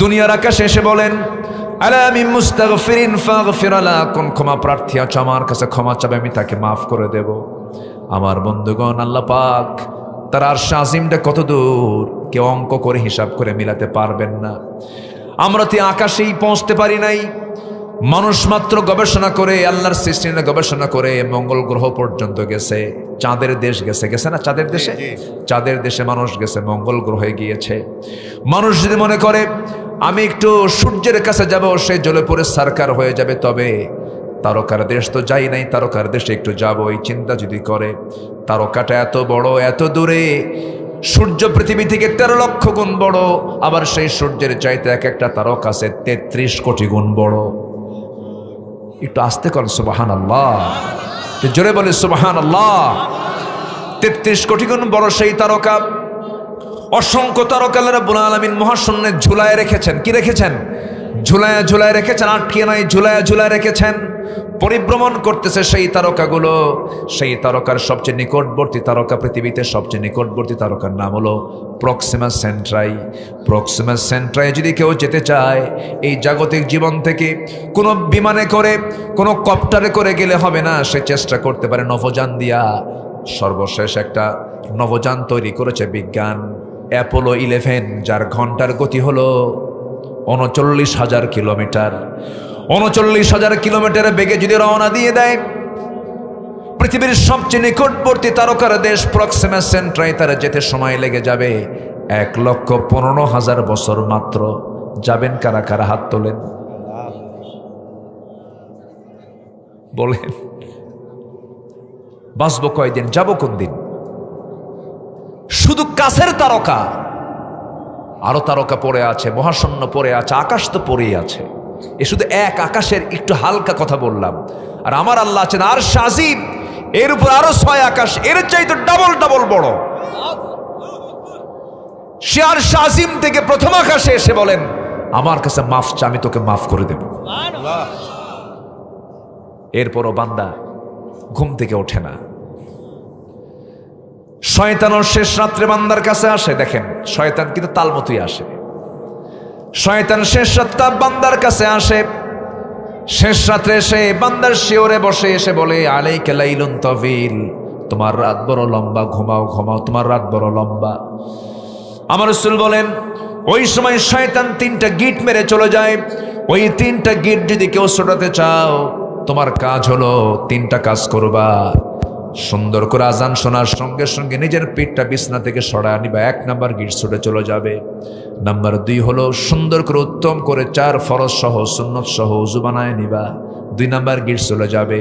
দুনিয়ার আকাশে এসে বলেন, আলা মিন মুস্তাগফিরিন ফাগফির লা, কোন ক্ষমা প্রার্থী আছে আমার কাছে ক্ষমা চাবে, আমি তাকে মাফ করে দেব। আমার বন্ধুগণ, আল্লাহ পাক তার আরশ আজিমটা কত দূর কেউ অঙ্ক করে হিসাব করে মিলাতে পারবেন না। আমরা তো আকাশেই পৌঁছতে পারি নাই। মানুষ মাত্র গবেষণা করে, আল্লাহর সৃষ্টি নিয়ে গবেষণা করে মঙ্গল গ্রহ পর্যন্ত গেছে, চাঁদের দেশ গেছে, গেছে না চাঁদের দেশে? চাঁদের দেশে মানুষ গেছে, মঙ্গল গ্রহে গিয়েছে। মানুষ যদি মনে করে আমি একটু সূর্যের কাছে যাব, সে জ্বলে পড়ে সারকার হয়ে যাবে, তবে তারকার দেশ তো যাই নাই, তারকার দেশে একটু যাব, এই চিন্তা যদি করে, তারকাটা এত বড়, এত দূরে, সূর্য পৃথিবী থেকে 13 লক্ষ গুণ বড়, আবার সেই সূর্যের চাইতে এক একটা তারকা আছে 33 কোটি গুণ বড়। একটু আস্তে করেন সুবহানাল্লাহ, জোরে বলে সুবহানাল্লাহ। 33 কোটি গুণ বড় সেই তারকা। অসংখ্য তারকা আল্লাহ রাব্বুল আলামিন মহাশূন্যে ঝুলায় রেখেছেন। কি রেখেছেন? ঝুলায় ঝুলায় রেখেছেন, আটকিয়ে নয়, ঝুলায় ঝুলায় রেখেছেন। পরিভ্রমণ করতেছে সেই তারকাগুলো। সেই তারকার সবচেয়ে নিকটবর্তী তারকা, পৃথিবীতে সবচেয়ে নিকটবর্তী তারকার নাম হলো প্রক্সিমা সেন্ট্রাই। প্রক্সিমা সেন্ট্রাই যদি কেউ যেতে চায়, এই জাগতিক জীবন থেকে কোনো বিমানে করে, কোনো কপ্টারে করে গেলে হবে না, সে চেষ্টা করতে পারে নভোযান দিয়া। সর্বশেষ একটা নভোযান তৈরি করেছে বিজ্ঞান, অ্যাপোলো 11, যার ঘন্টার গতি হলো 39,000 কিলোমিটার। 39,000 কিলোমিটার বেগে যদি রওনা দিয়ে দেয়, পৃথিবীর সবচেয়ে নিকটবর্তী তারকার দেশ প্রক্সিমা সেন্ট্রাই তার যেতে সময় লেগে যাবে 1,15,000 বছর মাত্র। যাবেন কারা কারা? হাত তোলেন, বলেন বাঁচবো কয়দিন, যাবো কোন দিন? শুধু কাছের তারকা, আরো তারকা পড়ে আছে, মহাশূন্য পড়ে আছে, আকাশ তো পড়েই আছে। এ শুধু এক আকাশের একটু হালকা কথা বললাম। আর আমার আল্লাহ আছেন আরশ আজিম, এর উপর আরো 6 আকাশ, এর চাইতে ডাবল ডাবল বড়। সে আর শাজিম থেকে প্রথম আকাশে এসে বলেন, আমার কাছে মাফ চা, আমি তোকে মাফ করে দেব। এরপরও বান্দা ঘুম থেকে ওঠে না। শয়তানও শেষ রাত্রে বান্দার কাছে আসে। দেখেন, শয়তান কিন্তু তাল মতোই আসে। শয়তান শেষ রাতটা বান্দার কাছে আসে। শেষ রাত্রে এসে বান্দার শিওরে বসে এসে বলে, আলাইকা লাইলুন তাবিল, তোমার রাত বড় লম্বা, ঘুমাও ঘুমাও, তোমার রাত বড় লম্বা। আমার রাসূল বলেন, ওই সময় শয়তান 3টা গিট মেরে চলে যায়। ওই 3টা গিট যদি কেউ ছোটাতে চাও, তোমার কাজ হলো 3টা কাজ করবা। সুন্দর করে আজান শোনার সঙ্গে সঙ্গে নিজের পিঠটা বিছনা থেকে সরায় নিবা, 1 নাম্বার গিট ছুটে চলে যাবে। নাম্বার 2 হলো সুন্দর করে উত্তম করে 4 ফরজ সহ সুন্নত সহ ওযু বানায় নিবা, 2 নাম্বার গিট চলে যাবে।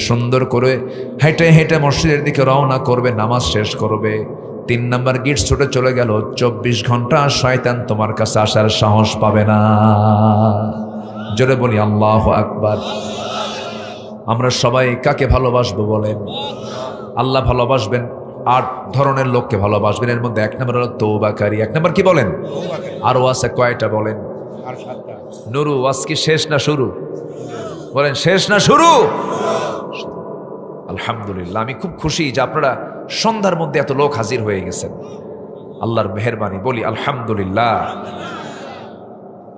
সুন্দর করে হেঁটে হেঁটে মসজিদের দিকে রওনা করবে, নামাজ শেষ করবে। 3 নাম্বার গিট ছুটে চলে গেল। 24 ঘন্টা শয়তান তোমার কাছে আসার সাহস পাবে না। জোরে বলি আল্লাহু আকবার। আমরা সবাই কাকে ভালোবাসবো বলেন? আল্লাহ ভালোবাসবেন, 8 ধরনের লোককে ভালোবাসবেন। এর মধ্যে 1 নম্বর হলো তওবাকারী। 1 নম্বর কি বলেন? আরো আছে কয়টা বলেন? আর 7টা। নুরু, আজকে শেষ না শুরু? বলেন শেষ না শুরু? আলহামদুলিল্লাহ, আমি খুব খুশি যে আপনারা সন্ধ্যার মধ্যে এত লোক হাজির হয়ে গেছেন। আল্লাহর মেহেরবানি, বলি আলহামদুলিল্লাহ।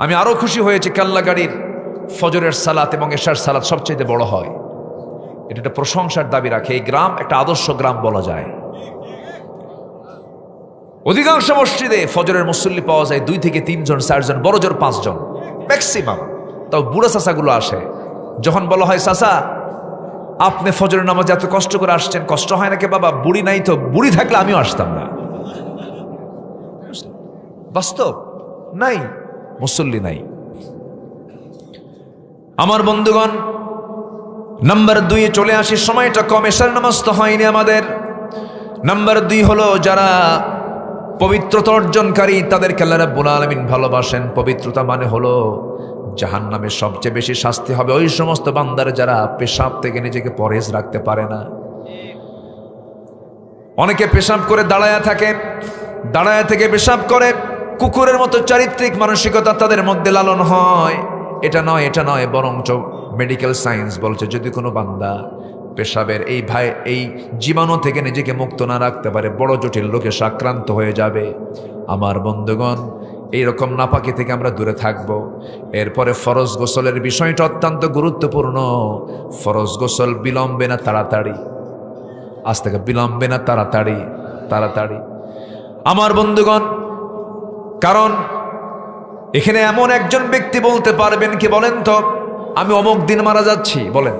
আমি আরো খুশি হয়েছি, কাল্লাগাড়ির ফজরের সালাত এবং এশার সালাত সবচেয়ে বড় হয়। এটা একটা প্রশংসার দাবি রাখে। এই গ্রাম একটা আদর্শ গ্রাম বলা যায়। অধিকাংশ মসজিদে ফজরের মুসল্লি পাওয়া যায় 2 থেকে 3 জন, 4 জন, বড় জোর 5 জন ম্যাক্সিমাম। তাও বুড়া চাচাগুলো আসে। যখন বলা হয়, চাচা আপনি ফজরের নামাজে এত কষ্ট করে আসছেন, কষ্ট হয় নাকি বাবা? বুড়ি নাই তো, বুড়ি থাকলে আমিও আসতাম না। বাস্তব নাই, মুসল্লি নাই। আমার বন্ধুগণ, নাম্বার 2 চলে আসি। সময়টা কম, এশার নামাজ তো হয়নি আমাদের। নাম্বার 2 হলো যারা পবিত্রতা অর্জনকারী, তাদেরকে আল্লাহ রাব্বুল আলামিন ভালোবাসেন। পবিত্রতা মানে হলো জাহান্নামে সবচেয়ে বেশি শাস্তি হবে ওই সমস্ত বান্দার যারা পেশাব থেকে নিজেকে পরহেজ রাখতে পারে না। অনেকে পেশাব করে দাঁড়ায়া থাকে, দাঁড়ায়া থেকে পেশাব করে। কুকুরের মতো চারিত্রিক মানসিকতা তাদের মধ্যে লালন হয়। এটা নয়, এটা নয়, বরঞ্চ মেডিকেল সায়েন্স বলছে যদি কোনো বান্দা পেশাবের এই জীবাণু থেকে নিজেকে মুক্ত না রাখতে পারে, বড় জটিল রোগে আক্রান্ত হয়ে যাবে। আমার বন্ধুগণ, এইরকম নাপাকি থেকে আমরা দূরে থাকব। এরপরে ফরজ গোসলের বিষয়টা অত্যন্ত গুরুত্বপূর্ণ। ফরজ গোসল বিলম্বে না তাড়াতাড়ি? আজ থেকে বিলম্বে না তাড়াতাড়ি? তাড়াতাড়ি আমার বন্ধুগণ। কারণ এখানে এমন একজন ব্যক্তি বলতে পারবেন, কি বলেন তো, আমি অমুক দিন মারা যাচ্ছি? বলেন,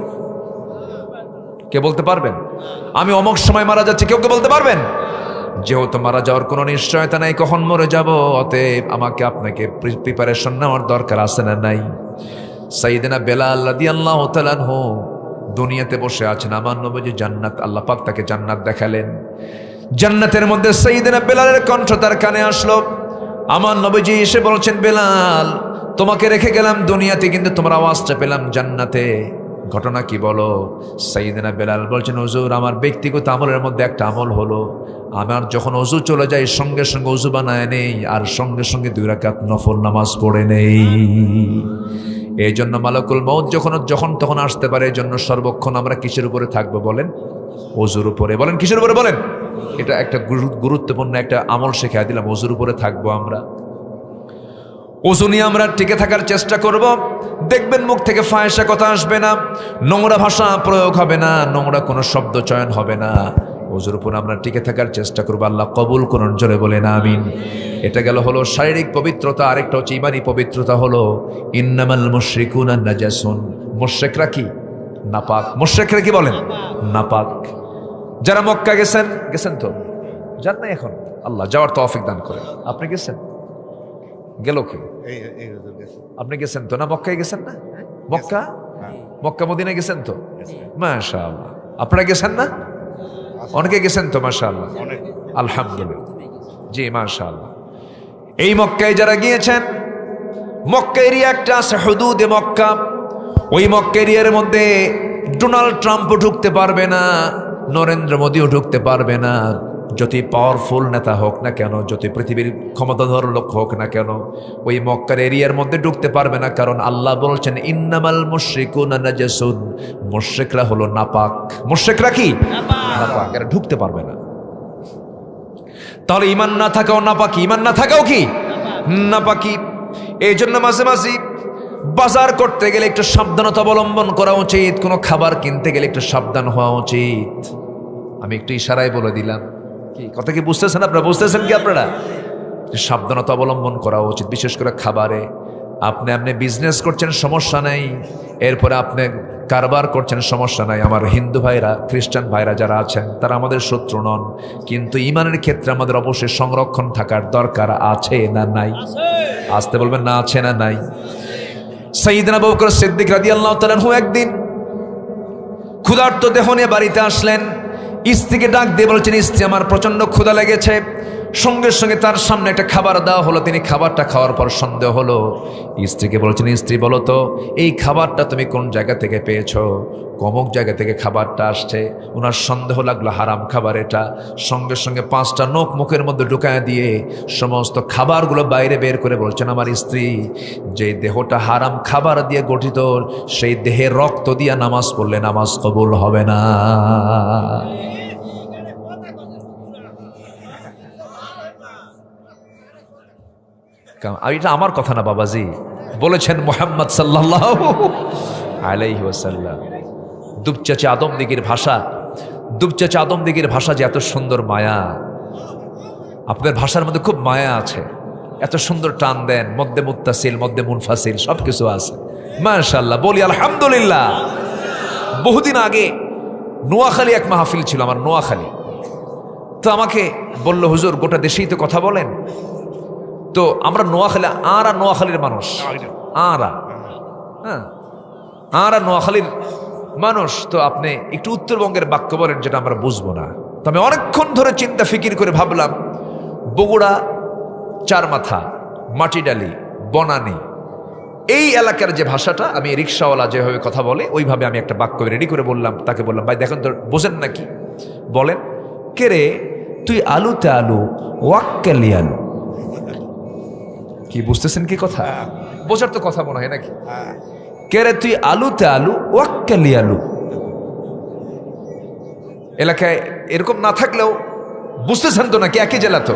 কে বলতে পারবেন? আমি অমুক সময় মারা যাচ্ছি, কেউ কে বলতে পারবেন? যেহেতু মারা যাওয়ার কোনো নিশ্চয়তা নাই কখন মরে যাব, অতএব আমাকে আপনাকে প্রিপারেশন নেওয়ার দরকার আছে না নাই? সাইয়েদনা বেলাল রাদিয়াল্লাহু তাআলা আনহু দুনিয়াতে বসে আছেন। আমার নবীজি জান্নাত, আল্লাহ পাক তাকে জান্নাত দেখালেন। জান্নাতের মধ্যে সাইয়েদনা বেলালের কণ্ঠ তার কানে আসলো। আমার নবীজি এসে বলছেন, বেলাল তোমাকে রেখে গেলাম দুনিয়াতে, কিন্তু তোমার আওয়াজটা পেলাম জান্নাতে। ঘটনা কি বলো? সাইয়েদনা বেলাল বলছেন, হুজুর আমার ব্যক্তিগত আমলের মধ্যে একটা আমল হলো, আমার যখন অজু চলে যায় সঙ্গে সঙ্গে অজু বানায় নেই, আর সঙ্গে সঙ্গে 2 রাকাত নফল নামাজ পড়ে নেই। এই জন্য মালাকুল মউত যখন তখন আসতে পারে। এই জন্য সর্বক্ষণ আমরা কিসের উপরে থাকবো বলেন? অজুর উপরে। বলেন কিসের উপরে? বলেন। এটা একটা গুরুত্বপূর্ণ একটা আমল শেখায় দিলাম, অজুর উপরে থাকবো আমরা। অজু নিয়ে আমরা টিকে থাকার চেষ্টা করব। দেখবেন মুখ থেকে ফাহিশা কথা আসবে না, নোংরা ভাষা প্রয়োগ হবে না, নোংরা কোনো শব্দ চয়ন হবে না। ওজুর উপর আমরা টিকে থাকার চেষ্টা করবো। আল্লাহ কবুল করুন, জোরে বলেন আমিন। এটা গেল হলো শারীরিক পবিত্রতা। আরেকটা হচ্ছে ইমানি পবিত্রতা, হলো ইন্নামাল মুশরিকুনা নাজাসুন। মুশরিকরা কি? নাপাক। মুশরিকরা কি বলেন? নাপাক। যারা মক্কা গেছেন তো? যান নাই এখন? আল্লাহ যাওয়ার তৌফিক দান করেন। আপনি গেছেন? গেল কে? আপনি গেছেন তো না? মক্কায় গেছেন না? মক্কা, মক্কা মদিনায় গেছেন তো? মাশাআল্লাহ। আপনারা গেছেন না? অনেকে গেছেন তো? মাশাআল্লাহ, আলহামদুলিল্লাহ। জি মাশাআল্লাহ। এই মক্কায় যারা গিয়েছেন, মক্কা এরিয়া একটা আছে হুদুদে মক্কা। ওই মক্কা এরিয়ার মধ্যে ডোনাল্ড ট্রাম্পও ঢুকতে পারবে না, নরেন্দ্র মোদীও ঢুকতে পারবে না, যতই পাওয়ারফুল নেতা হোক না কেন, যত পৃথিবীর ক্ষমতাধর লোক হোক না কেন, ওই মক্কার এরিয়ার মধ্যে ঢুকতে পারবে না। কারণ আল্লাহ বলছেন ইন্নামাল মুশরিকুনা নাজাসুন, মুশরিকরা হলো নাপাক। মুশরিকরা কি? নাপাক, এরা ঢুকতে পারবে না। তাহলে ঈমান না থাকাও নাপাকি, ঈমান না থাকাও কি নাপাকি। এই জন্য মাঝে মাঝে বাজার করতে গেলে একটু সাবধানতা অবলম্বন করা উচিত, কোনো খাবার কিনতে গেলে একটু সাবধান হওয়া উচিত। আমি একটু ইশারায় বলে দিলাম, কি কথা কি বুঝতেছেন আপনারা? বুঝতেছেন কি আপনারা? সাবধানতা অবলম্বন করা উচিত, বিশেষ করে খাবারে। আপনি বিজনেস করছেন সমস্যা নেই, এরপরে আপনি কারবার করছেন সমস্যা নাই। আমার হিন্দু ভাইরা, খ্রিস্টান ভাইরা যারা আছেন তারা আমাদের শত্রু নন, কিন্তু ইমানের ক্ষেত্রে আমাদের অবশ্যই সংরক্ষণ থাকার দরকার আছে না নাই? আসতে বলবেন না, আছে না নাই? সাইয়েদনা আবু বকর সিদ্দিক রাদিয়াল্লাহু তাআলা আনহু একদিন ক্ষুধার্ত দেহ নিয়ে বাড়িতে আসলেন। স্ত্রীকে ডাক দিয়ে বলছেন, স্ত্রী আমার প্রচন্ড ক্ষুধা লেগেছে। সঙ্গে সঙ্গে তার সামনে একটা খাবার দেওয়া হলো। তিনি খাবারটা খাওয়ার পর সন্দেহ হলো, স্ত্রীকে বলছেন, স্ত্রী বলো তো এই খাবারটা তুমি কোন জায়গা থেকে পেয়েছো? অমুক জায়গা থেকে খাবারটা আসছে। ওনার সন্দেহ লাগলো হারাম খাবার এটা। সঙ্গে সঙ্গে 5টা নখ মুখের মধ্যে ঢুকায় দিয়ে সমস্ত খাবারগুলো বাইরে বের করে বলছেন, আমার স্ত্রী, যে দেহটা হারাম খাবার দিয়ে গঠিত, সেই দেহের রক্ত দিয়া নামাজ পড়লে নামাজ কবুল হবে না। এটা আমার কথা না বাবাজি, বলেছেন মুহাম্মদ সাল্লাল্লাহু আলাইহি ওয়াসাল্লাম। দুপচাচা আদমদিগির ভাষা, দুপচাচা আদমদিগির ভাষা যে এত সুন্দর মায়া, আপনাদের ভাষার মধ্যে খুব মায়া আছে, এত সুন্দর টান দেন, মধ্যে মুত্তাসিল, মধ্যে মুনফাসিল, সব কিছু আছে মাশাআল্লাহ। বলি আলহামদুলিল্লাহ। বহুদিন আগে নোয়াখালী এক মাহফিল ছিল আমার, নোয়াখালী। তো আমাকে বলল, হুজুর গোটা দেশেই তো কথা বলেন, তো আমরা নোয়াখালী, আরা নোয়াখালীর মানুষ, আরা নোয়াখালীর মানুষ, তো আপনি একটু উত্তরবঙ্গের বাক্য বলেন যেটা আমরা বুঝবো না। তো আমি অনেকক্ষণ ধরে চিন্তা ফিকির করে ভাবলাম, বগুড়া, চারমাথা, মাটিডালি, বনানী, এই এলাকার যে ভাষাটা, আমি রিক্সাওয়ালা যেভাবে কথা বলে ওইভাবে আমি একটা বাক্য রেডি করে বললাম। তাকে বললাম, ভাই দেখেন তো বোঝেন নাকি, বলেন। কে রে তুই আলুতে আলু, ওয়াক্কালি আলু। কি বুঝতেছেন কি কথা? বোঝার তো কথা মনে হয় নাকি? কে রে তুই আলুতে আলু, ওয়াক্কালি আলু। এলাকায় এরকম না থাকলেও বুঝতেছেন তো নাকি? একই জেলা তো।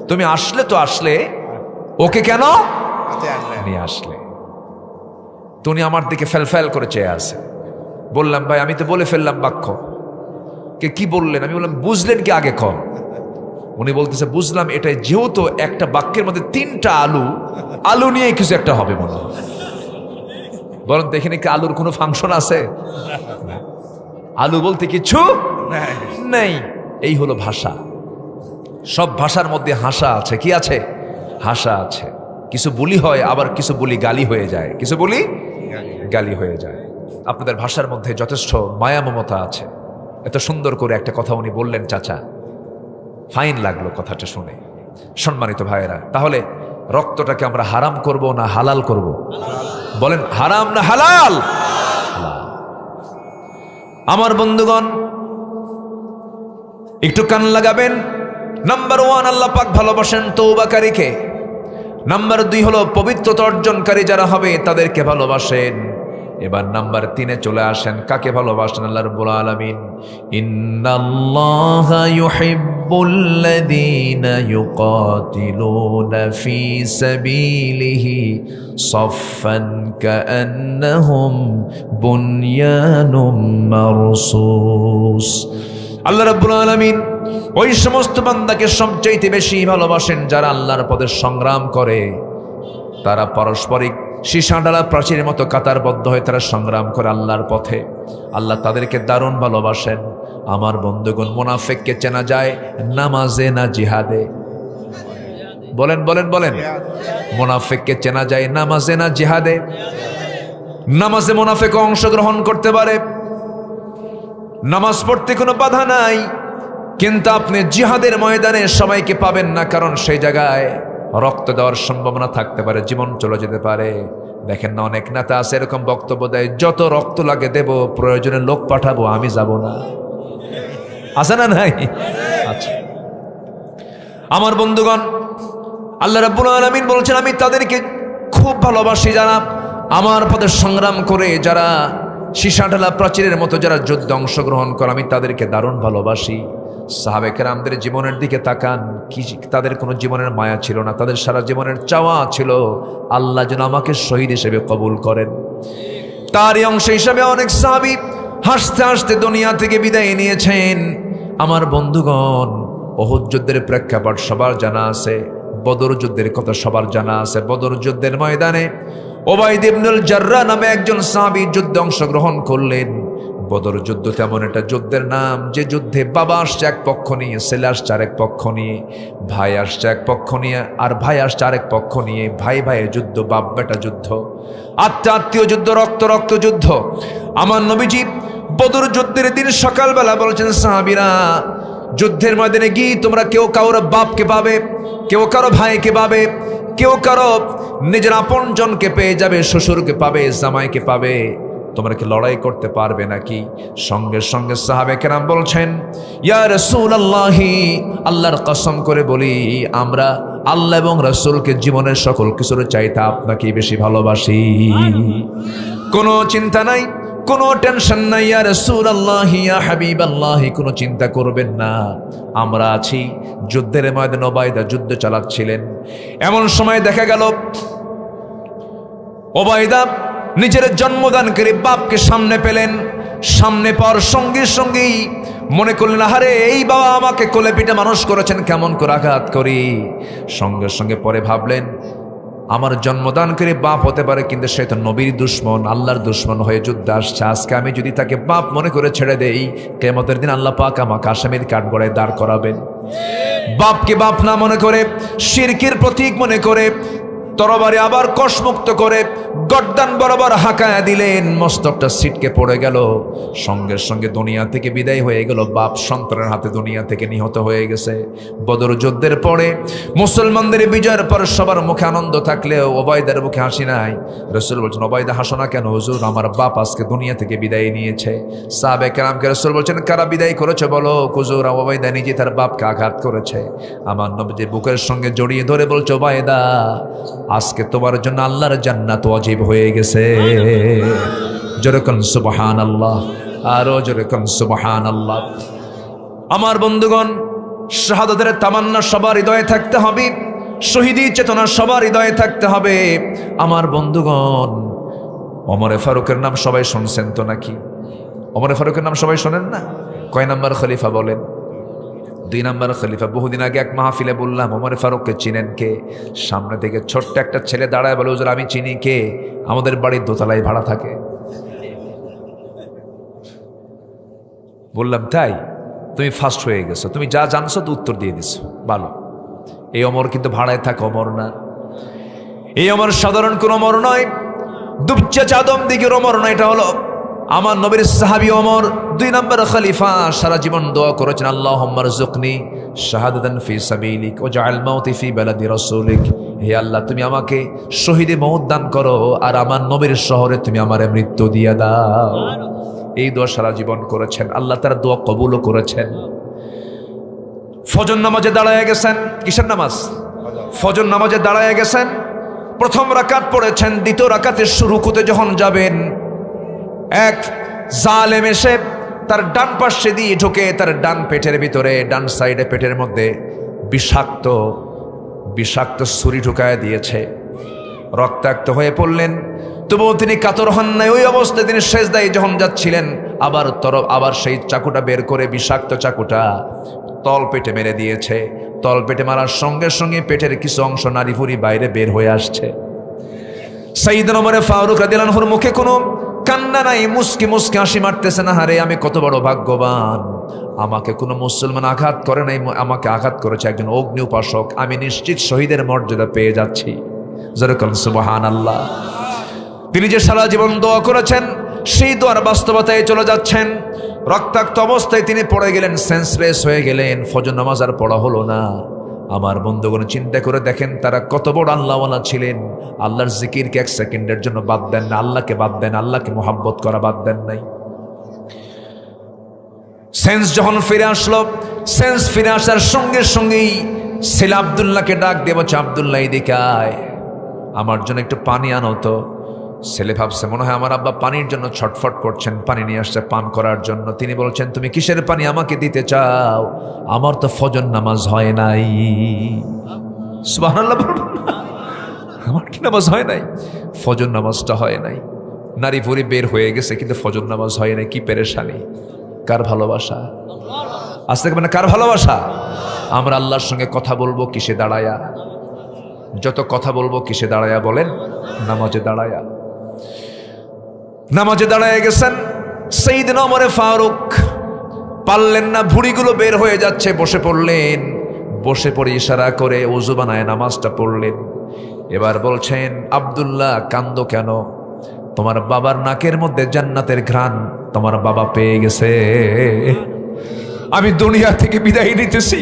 তুমি আসলে তো আসলে, ওকে কেন নিয়ে আসলে? তুমি আমার দিকে ফেলফেল করে চেয়ে আছে। বললাম, ভাই আমি তো বলে ফেললাম বাক্য। কে কি বললেন? আমি বললাম, বুঝলেন কি আগে কম। উনি বলতেছে, বুঝলাম এটাই, যেহেতু একটা বাক্যের মধ্যে 3টা আলু, আলু নিয়ে কিছু একটা হবে মনে হয়। বরং তো এখানে কি আলুর কোনো ফাংশন আছে? আলু বলতে কিছু নেই। এই হলো ভাষা। সব ভাষার মধ্যে হাসা আছে। কি আছে? হাসা আছে। কিছু বুলি হয়, আবার কিছু বুলি গালি হয়ে যায়, কিছু বুলি গালি হয়ে যায়। আপনাদের ভাষার মধ্যে যথেষ্ট মায়া মমতা আছে। এত সুন্দর করে একটা কথা উনি বললেন, চাচা, ফাইন লাগলো কথাটা শুনে। সম্মানিত ভাইয়েরা, তাহলে রক্তটাকে আমরা হারাম করব না হালাল করব? বলেন, হারাম না হালাল? আমার বন্ধুগণ একটু কান লাগাবেন। নাম্বার 1, আল্লাহ পাক ভালোবাসেন তওবাকারীকে। নাম্বার 2 হলো পবিত্রতা অর্জনকারী যারা হবে তাদেরকে ভালোবাসেন। এবার নাম্বার 3-এ চলে আসেন, কাকে ভালোবাসেন? আল্লাহ রাব্বুল আলামিন, ইন্নাল্লাহা ইউহিব্বুল্লাযীনা ইউকাতিলুনা ফী সাবিলিহি সাফফান কাআন্নাহুম বুনয়ানুম মারসুস। আল্লাহ রাব্বুল আলামিন ওই সমস্ত বান্দাকে সবচাইতে বেশি ভালোবাসেন যারা আল্লাহর পথে সংগ্রাম করে। তারা পারস্পরিক সীসাডালা প্রাচীরের মতো কাতারবদ্ধ হয়ে তারা সংগ্রাম করে আল্লাহর পথে। আল্লাহ তাদেরকে দারুণ ভালোবাসেন। আমার বন্ধুগণ, মুনাফিককে চেনা যায় নামাজে না জিহাদে? বলেন বলেন বলেন। মুনাফিককে চেনা যায় নামাজে না জিহাদে? নামাজে মুনাফিক অংশগ্রহণ করতে পারে, নামাজ পড়তে কোনো বাধা নাই, কিন্তু আপনি জিহাদের ময়দানে সবাইকে পাবেন না, কারণ সেই জায়গায় রক্ত দেওয়ার সম্ভাবনা থাকতে পারে, জীবন চলে যেতে পারে। দেখেন না, অনেক নেতা আছে এরকম বক্তব্য দেয়, যত রক্ত লাগে দেব, প্রয়োজনে লোক পাঠাবো, আমি যাব না। আছে না নাই? আচ্ছা আমার বন্ধুগণ, আল্লাহ রাব্বুল আলামিন বলছেন আমি তাদেরকে খুব ভালোবাসি যারা আমার পথে সংগ্রাম করে, যারা সীসাঢালা প্রাচীরের মতো যারা যুদ্ধে অংশগ্রহণ করে, আমি তাদেরকে দারুণ ভালোবাসি। সাহাবে কেরামদের জীবনের দিকে তাকান, কি তাদের কোনো জীবনের মায়া ছিল না, তাদের সারা জীবনের চাওয়া ছিল আল্লাহ যেন আমাকে শহীদ হিসেবে কবুল করেন। তারই অংশ হিসাবে অনেক সাহাবী হাসতে হাসতে দুনিয়া থেকে বিদায় নিয়েছেন। আমার বন্ধুগণ, উহুদ যুদ্ধের প্রেক্ষাপট সবার জানা আছে, বদর যুদ্ধের কথা সবার জানা আছে। বদর যুদ্ধের ময়দানে ওবাইদ ইবনুল জাররাহ নামে একজন সাহাবী যুদ্ধে অংশগ্রহণ করলেন। বদর যুদ্ধ তেমন একটা যুদ্ধের নাম যে যুদ্ধে বাবা আসছে এক পক্ষ নিয়ে, ছেলে আসছে আরেক পক্ষ নিয়ে, ভাই আসছে এক পক্ষ নিয়ে আর ভাই আসছে আরেক পক্ষ নিয়ে, ভাই ভাইয়ের যুদ্ধ, বাপ বেটা যুদ্ধ, আত্মীয় আত্মীয় যুদ্ধ, রক্ত রক্ত যুদ্ধ। আমার নবীজি বদর যুদ্ধের দিন সকালবেলা বলছেন, সাহাবীরা যুদ্ধের ময়দানে গিয়ে তোমরা কেউ কারোর বাপকে পাবে, কেউ কারো ভাইকে পাবে, কেউ কারো নিজের আপন জনকে পেয়ে যাবে, শ্বশুরকে পাবে, জামাইকে পাবে, তোমরা কি লড়াই করতে পারবে নাকি? সঙ্গে সঙ্গে সাহাবে কেরাম বলছেন, ইয়া রাসূলুল্লাহ, আল্লাহর কসম করে বলি আমরা আল্লাহ এবং রাসূলকে জীবনের সকল কিছুর চাইতে আপনাকে বেশি ভালোবাসি। কোনো চিন্তা নাই, কোনো টেনশন নাই, ইয়া রাসূলুল্লাহ, ইয়া হাবিবাল্লাহ, কোনো চিন্তা করবেন না, আমরা আছি। যুদ্ধের ময়দানে ওবায়দা যুদ্ধ চালাচ্ছিলেন। এমন সময় দেখা গেল ওবায়দা নিজের জন্মদানকারী বাপকে সামনে পেলেন। সামনে পাওয়ার সঙ্গে সঙ্গেই মনে করলেন, আহারে এই বাবা আমাকে কোলে পিঠে মানুষ করেছেন, কেমন করে আঘাত করি। সঙ্গে সঙ্গে পরে ভাবলেন, আমার জন্মদানকারী বাপ হতে পারে, কিন্তু সে তো নবীর দুশ্মন, আল্লাহর দুশ্মন হয়ে যুদ্ধে আসছে। আজকে আমি যদি তাকে বাপ মনে করে ছেড়ে দেই, কিয়ামতের দিন আল্লাহ পাক আমাকে আসামির কাঠগড়ায় দাঁড় করাবেন। বাপকে বাপ না মনে করে, শিরকের প্রতীক মনে করে তরবারি আবার কষমুক্ত করে গর্দান বরাবর হাঁকায়া দিলেন, মস্তকটা ছিটকে পড়ে গেল। সঙ্গে সঙ্গে দুনিয়া থেকে বিদায় হয়ে গেল। বাপ সন্তানের হাতে দুনিয়া থেকে নিহত হয়ে গেছে। বদর যুদ্ধের পরে মুসলমানদের বিজয়ের পর সবার মুখে আনন্দ থাকলেও ওবায়দার মুখে হাসি নাই। রাসূল বলছেন, ওবায়দা হাসো না কেন হুজুর? আমার বাপ আজকে দুনিয়া থেকে বিদায় নিয়েছে। সাহাবে কেরামকে রাসূল বলছেন, কারা বিদায় করেছে বলো? হুজুর, ওবায়দা নিজে তার বাপকে আঘাত করেছে। আমার নবী বুকের সঙ্গে জড়িয়ে ধরে বলছে, ওবায়দা আজকে তোমার জন্য আল্লাহর জান্নাত ওয়াজিব হয়ে গেছে। জোরে কোন সুবহানাল্লাহ, আরো জোরে কোন সুবহানাল্লাহ। আমার বন্ধুগণ, শাহাদাতের তামান্না সবার হৃদয়ে থাকতে হবে, শহীদি চেতনা সবার হৃদয়ে থাকতে হবে। আমার বন্ধুগণ, ওমরে ফারুকের নাম সবাই শুনছেন তো নাকি? ওমরে ফারুকের নাম সবাই শোনেন না? কয় নাম্বার খলিফা বলেন? 2 নাম্বার খলিফা। বহুদিন আগে এক মাহফিলে বললাম, ওমর ফারুককে চিনেন কে? সামনে থেকে ছোট্ট একটা ছেলে দাঁড়ায় বলে, হুজুর আমি চিনি। কে? আমাদের বাড়ির দোতলায় ভাড়া থাকে। বললাম, তাই? তুমি ফার্স্ট হয়ে গেছো, তুমি যা জানছো তো উত্তর দিয়ে দিছো, ভালো। এই ওমর কিন্তু ভাড়ায় থাকা ওমর না। এই ওমর সাধারণ কোন ওমর নয়, দুবচা চাদম দিকের ওমর নয়। এটা হলো আমার নবীর সাহাবী ওমর, 2 নম্বর খলিফা। সারা জীবন দোয়া করেছেন, আল্লাহুম্মা রযুকনি শাহাদাতান ফি সাবিলিক ওয়াজআল মাউতি ফি বালাদি রাসূলিক। হে আল্লাহ, তুমি আমাকে শহীদে মওত দান করো আর আমার নবীর শহরে তুমি আমারে মৃত্যু দিয়ে দাও। এই দোয়া সারা জীবন করেছেন, আল্লাহ তার দোয়া কবুলও করেছেন। ফজর নামাজে দাঁড়ায় গেছেন। কিসের নামাজ? ফজর নামাজে দাঁড়ায় গেছেন। প্রথম রাকাত পড়েছেন। দ্বিতীয় রাকাতের রুকুতে যখন যাবেন, এক জালেম এসে তার ডান পাশে দিয়ে ঢুকে তার ডান পেটের ভিতরে, ডান সাইডে পেটের মধ্যে বিষাক্ত ছুরি ঢুকায় দিয়েছে। রক্তাক্ত হয়ে পড়লেন, তবুও তিনি কাতর হন নাই। ওই অবস্থায় তিনি সেজদায় যখন যাচ্ছিলেন, আবার সেই চাকুটা বের করে, বিষাক্ত চাকুটা তল পেটে মেরে দিয়েছে। তল পেটে মারার সঙ্গে সঙ্গে পেটের কিছু অংশ নাড়িভুড়ি বাইরে বের হয়ে আসছে। সাইয়েদনা ওমর ফারুক রাদিয়াল্লাহু আনহুর মুখে কোনো কান্না নাই, মুস্কি মুস্কি হাসি মারতেছে। না হারে, আমি কত বড় ভাগ্যবান, আমাকে কোনো মুসলমান আঘাত করে নাই, আমাকে আঘাত করেছে একজন অগ্নি উপাসক। আমি নিশ্চিত শহীদের মর্যাদা পেয়ে যাচ্ছি। যেরকম সুবহানাল্লাহ। তিনি যে সারা জীবন দোয়া করেছেন, সেই দোয়ার বাস্তবতায় চলে যাচ্ছেন। রক্তাক্ত অবস্থায় তিনি পড়ে গেলেন, সেন্সলেস হয়ে গেলেন। ফজর নামাজ আর পড়া হলো না। আমার বন্ধুগণ, চিন্তা করে দেখেন তারা কত বড় আল্লাহওয়ালা ছিলেন। আল্লাহর জিকিরকে 1 সেকেন্ডের জন্য বাদ দেন না, আল্লাহকে বাদ দেন, আল্লাহকে মোহাব্বত করা বাদ দেন নাই। সেন্স যখন ফিরে আসলো, সেন্স ফিরে আসার সঙ্গে সঙ্গেই ছেলে আব্দুল্লাহকে ডাক দিয়ে বলছে, আব্দুল্লাহ এদিকে আয়, আমার জন্য একটু পানি আনো তো। ছেলে ভাবছে মনে হয় আমার আব্বা পানির জন্য ছটফট করছেন, পানি নিয়ে আসছে পান করার জন্য। তিনি বলছেন, তুমি কিসের পানি আমাকে দিতে চাও? আমার তো ফজর নামাজ হয় নাই। সুবহানাল্লাহ বলুন না। আমার কি নামাজ হয় নাই? ফজর নামাজটা হয় নাই। নারী ভুরি বের হয়ে গেছে কিন্তু ফজর নামাজ হয় নাই। কি পেরেশানি! কার ভালোবাসা? আজ থেকে মানে কার ভালোবাসা? আমরা আল্লাহর সঙ্গে কথা বলবো কিসে দাঁড়ায়া? যত কথা বলবো কিসে দাঁড়ায়া বলেন? নামাজে দাঁড়ায়া। নামাজে দাঁড়ায় গেছেন সাইয়েদনা ওমর ফারুক, পারলেন না, ভুঁড়িগুলো বের হয়ে যাচ্ছে, বসে পড়লেন। বসে পড়ে ইশারা করে ওযু বানায় নামাজটা পড়লেন। এবার বলছেন, আব্দুল্লাহ কান্দো কেন? তোমার বাবার নাকের মধ্যে জান্নাতের ঘ্রাণ তোমার বাবা পেয়ে গেছে। আমি দুনিয়া থেকে বিদায় নিতেছি।